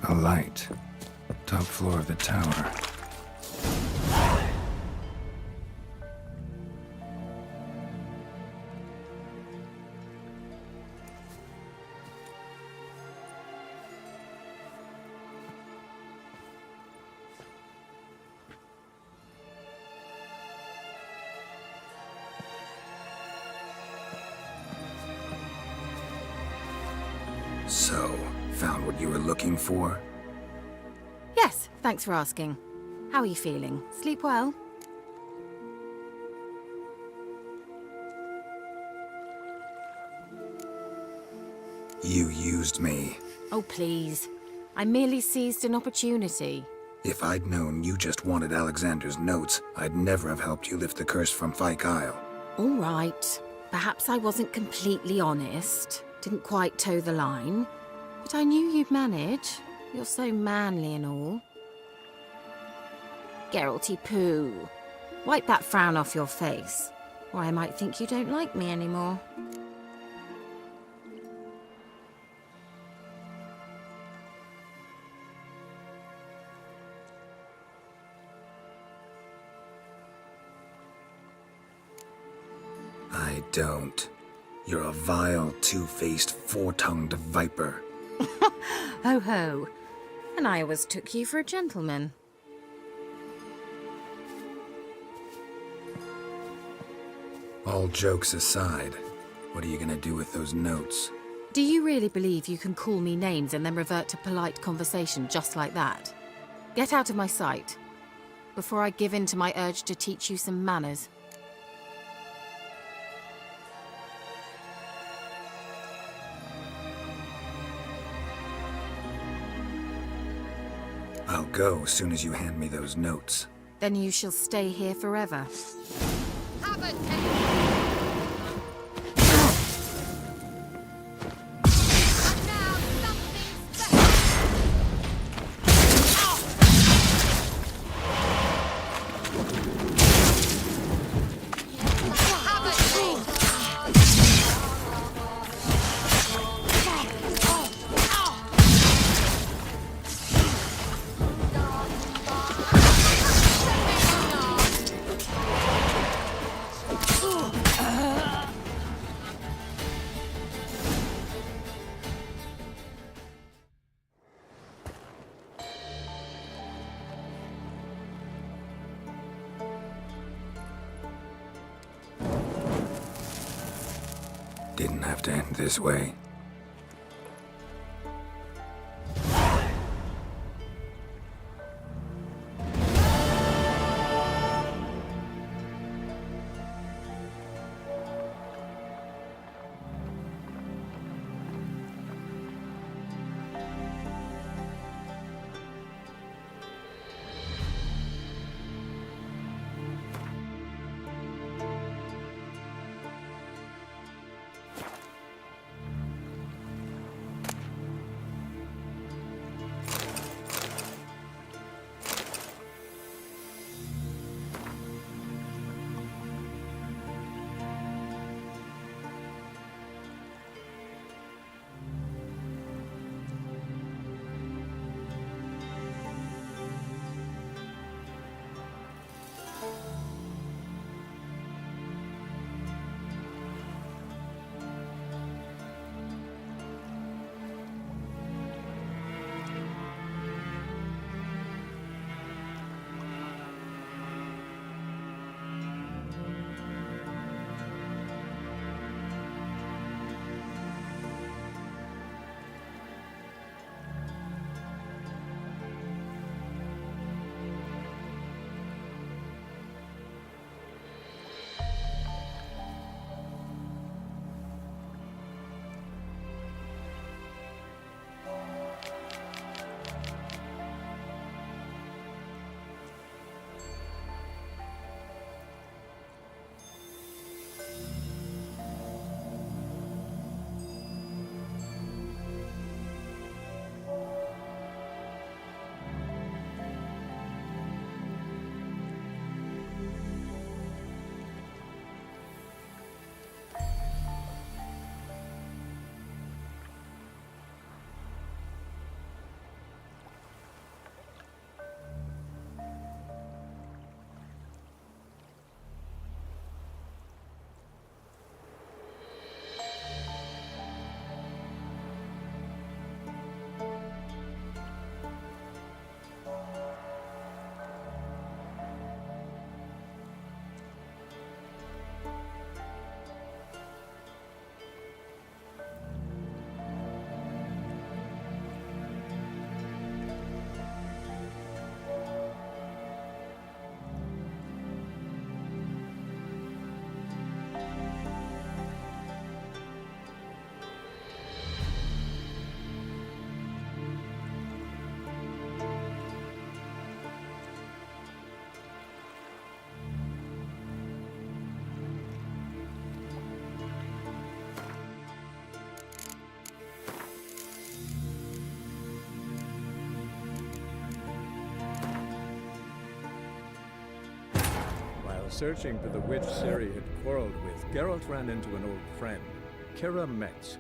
A light. Top floor of the tower. So, found what you were looking for? Yes, thanks for asking. How are you feeling? Sleep well? You used me. Oh, please. I merely seized an opportunity. If I'd known you just wanted Alexander's notes, I'd never have helped you lift the curse from Fyke Isle. All right. Perhaps I wasn't completely honest. Didn't quite toe the line. But I knew you'd manage. You're so manly and all. Geralty poo. Wipe that frown off your face, or I might think you don't like me anymore. I don't. You're a vile, two-faced, four-tongued viper. Ho ho. And I always took you for a gentleman. All jokes aside, what are you gonna do with those notes? Do you really believe you can call me names and then revert to polite conversation just like that? Get out of my sight, before I give in to my urge to teach you some manners. I'll go as soon as you hand me those notes. Then you shall stay here forever. Have a taste. Didn't have to end this way. While searching for the witch Ciri had quarreled with, Geralt ran into an old friend, Kira Metz.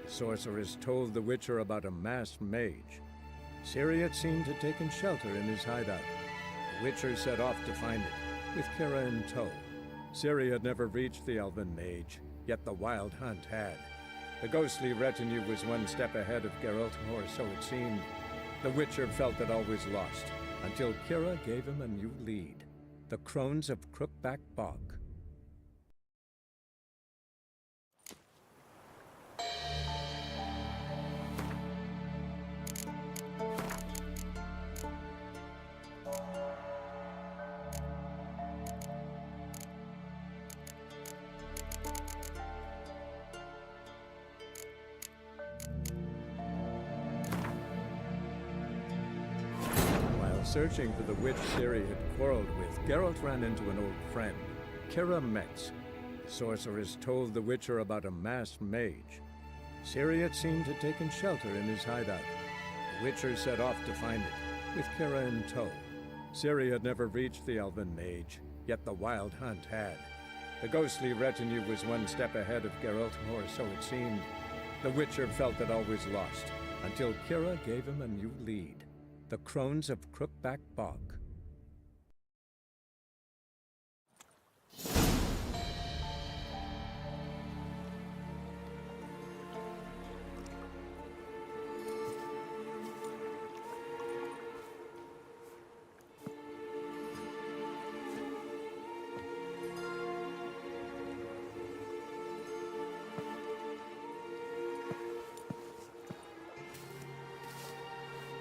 The sorceress told the Witcher about a masked mage. Ciri had seemed to have taken shelter in his hideout. The Witcher set off to find it, with Kira in tow. Ciri had never reached the elven mage, yet the wild hunt had. The ghostly retinue was one step ahead of Geralt, or so it seemed. The Witcher felt it always lost, until Kira gave him a new lead. The Crones of Crookback Bog. Searching for the witch Ciri had quarreled with, Geralt ran into an old friend, Kira Metz. The sorceress told the Witcher about a masked mage. Ciri had seemed to have taken shelter in his hideout. The Witcher set off to find it, with Kira in tow. Ciri had never reached the elven mage, yet the wild hunt had. The ghostly retinue was one step ahead of Geralt, or so it seemed. The Witcher felt it always lost, until Kira gave him a new lead. The Crones of Crookback Bog.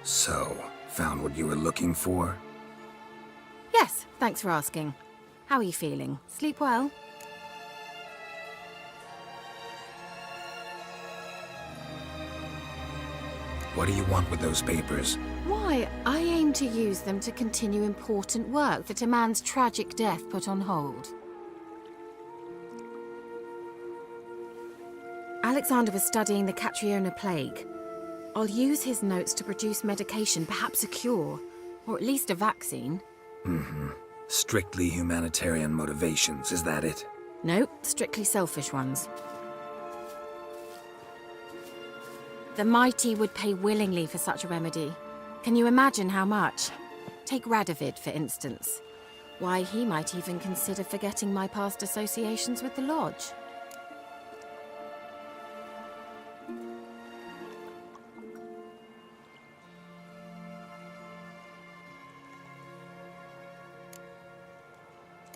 So, found what you were looking for? Yes, thanks for asking. How are you feeling? Sleep well? What do you want with those papers? Why, I aim to use them to continue important work that a man's tragic death put on hold. Alexander was studying the Catriona plague. I'll use his notes to produce medication, perhaps a cure, or at least a vaccine. Strictly humanitarian motivations, is that it? No, strictly selfish ones. The mighty would pay willingly for such a remedy. Can you imagine how much? Take Radovid, for instance. Why, he might even consider forgetting my past associations with the Lodge.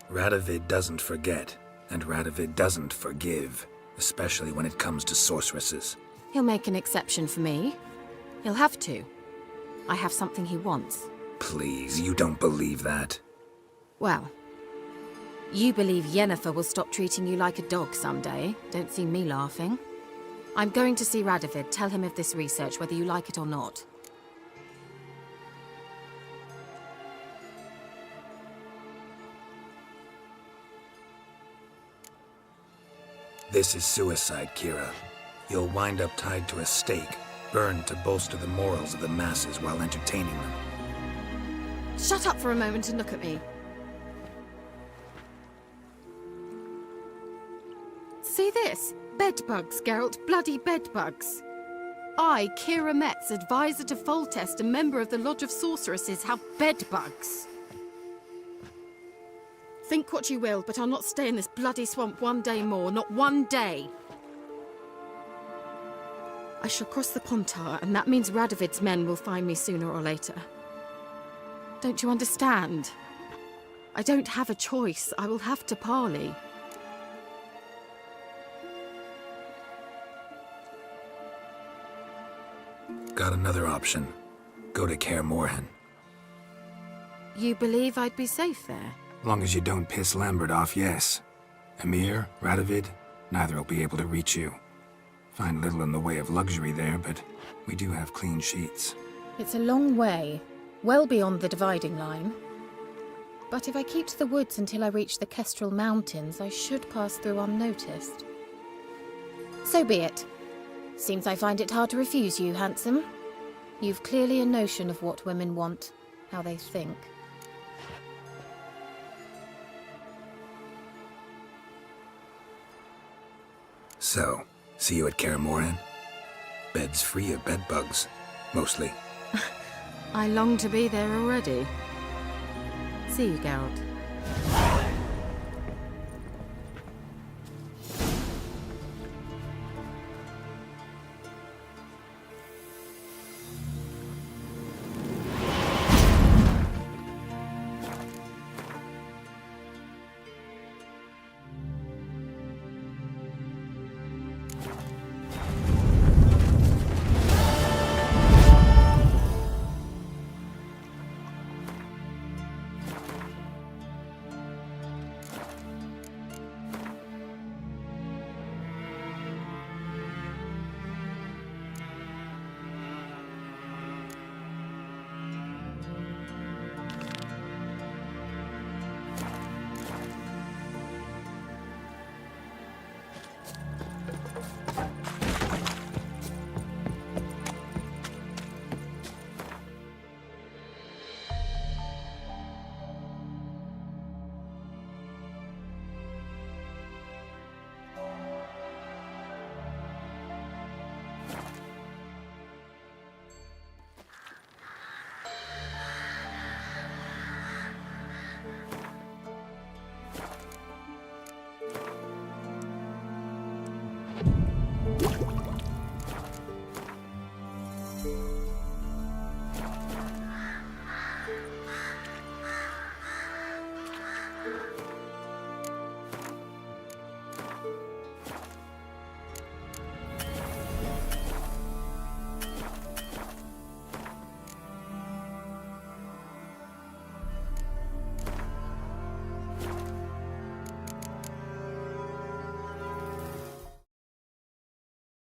Radovid doesn't forget, and Radovid doesn't forgive, especially when it comes to sorceresses. He'll make an exception for me. He'll have to. I have something he wants. Please, you don't believe that. Well, you believe Yennefer will stop treating you like a dog someday. Don't see me laughing. I'm going to see Radovid, tell him of this research, whether you like it or not. This is suicide, Kira. You'll wind up tied to a stake, burned to bolster the morals of the masses while entertaining them. Shut up for a moment and look at me. See this? Bedbugs, Geralt. Bloody bedbugs. I, Kira Metz, advisor to Foltest, a member of the Lodge of Sorceresses, have bedbugs. Think what you will, but I'll not stay in this bloody swamp one day more. Not one day. I shall cross the Pontar, and that means Radovid's men will find me sooner or later. Don't you understand? I don't have a choice. I will have to parley. Got another option. Go to Kaer Morhen. You believe I'd be safe there? Long as you don't piss Lambert off, yes. Emir, Radovid, neither will be able to reach you. Find little in the way of luxury there, but we do have clean sheets. It's a long way, well beyond the dividing line. But if I keep to the woods until I reach the Kestrel Mountains, I should pass through unnoticed. So be it. Seems I find it hard to refuse you, handsome. You've clearly a notion of what women want, how they think. So, see you at Kaer Morhen? Bed's free of bedbugs, mostly. I long to be there already. See you, Geralt.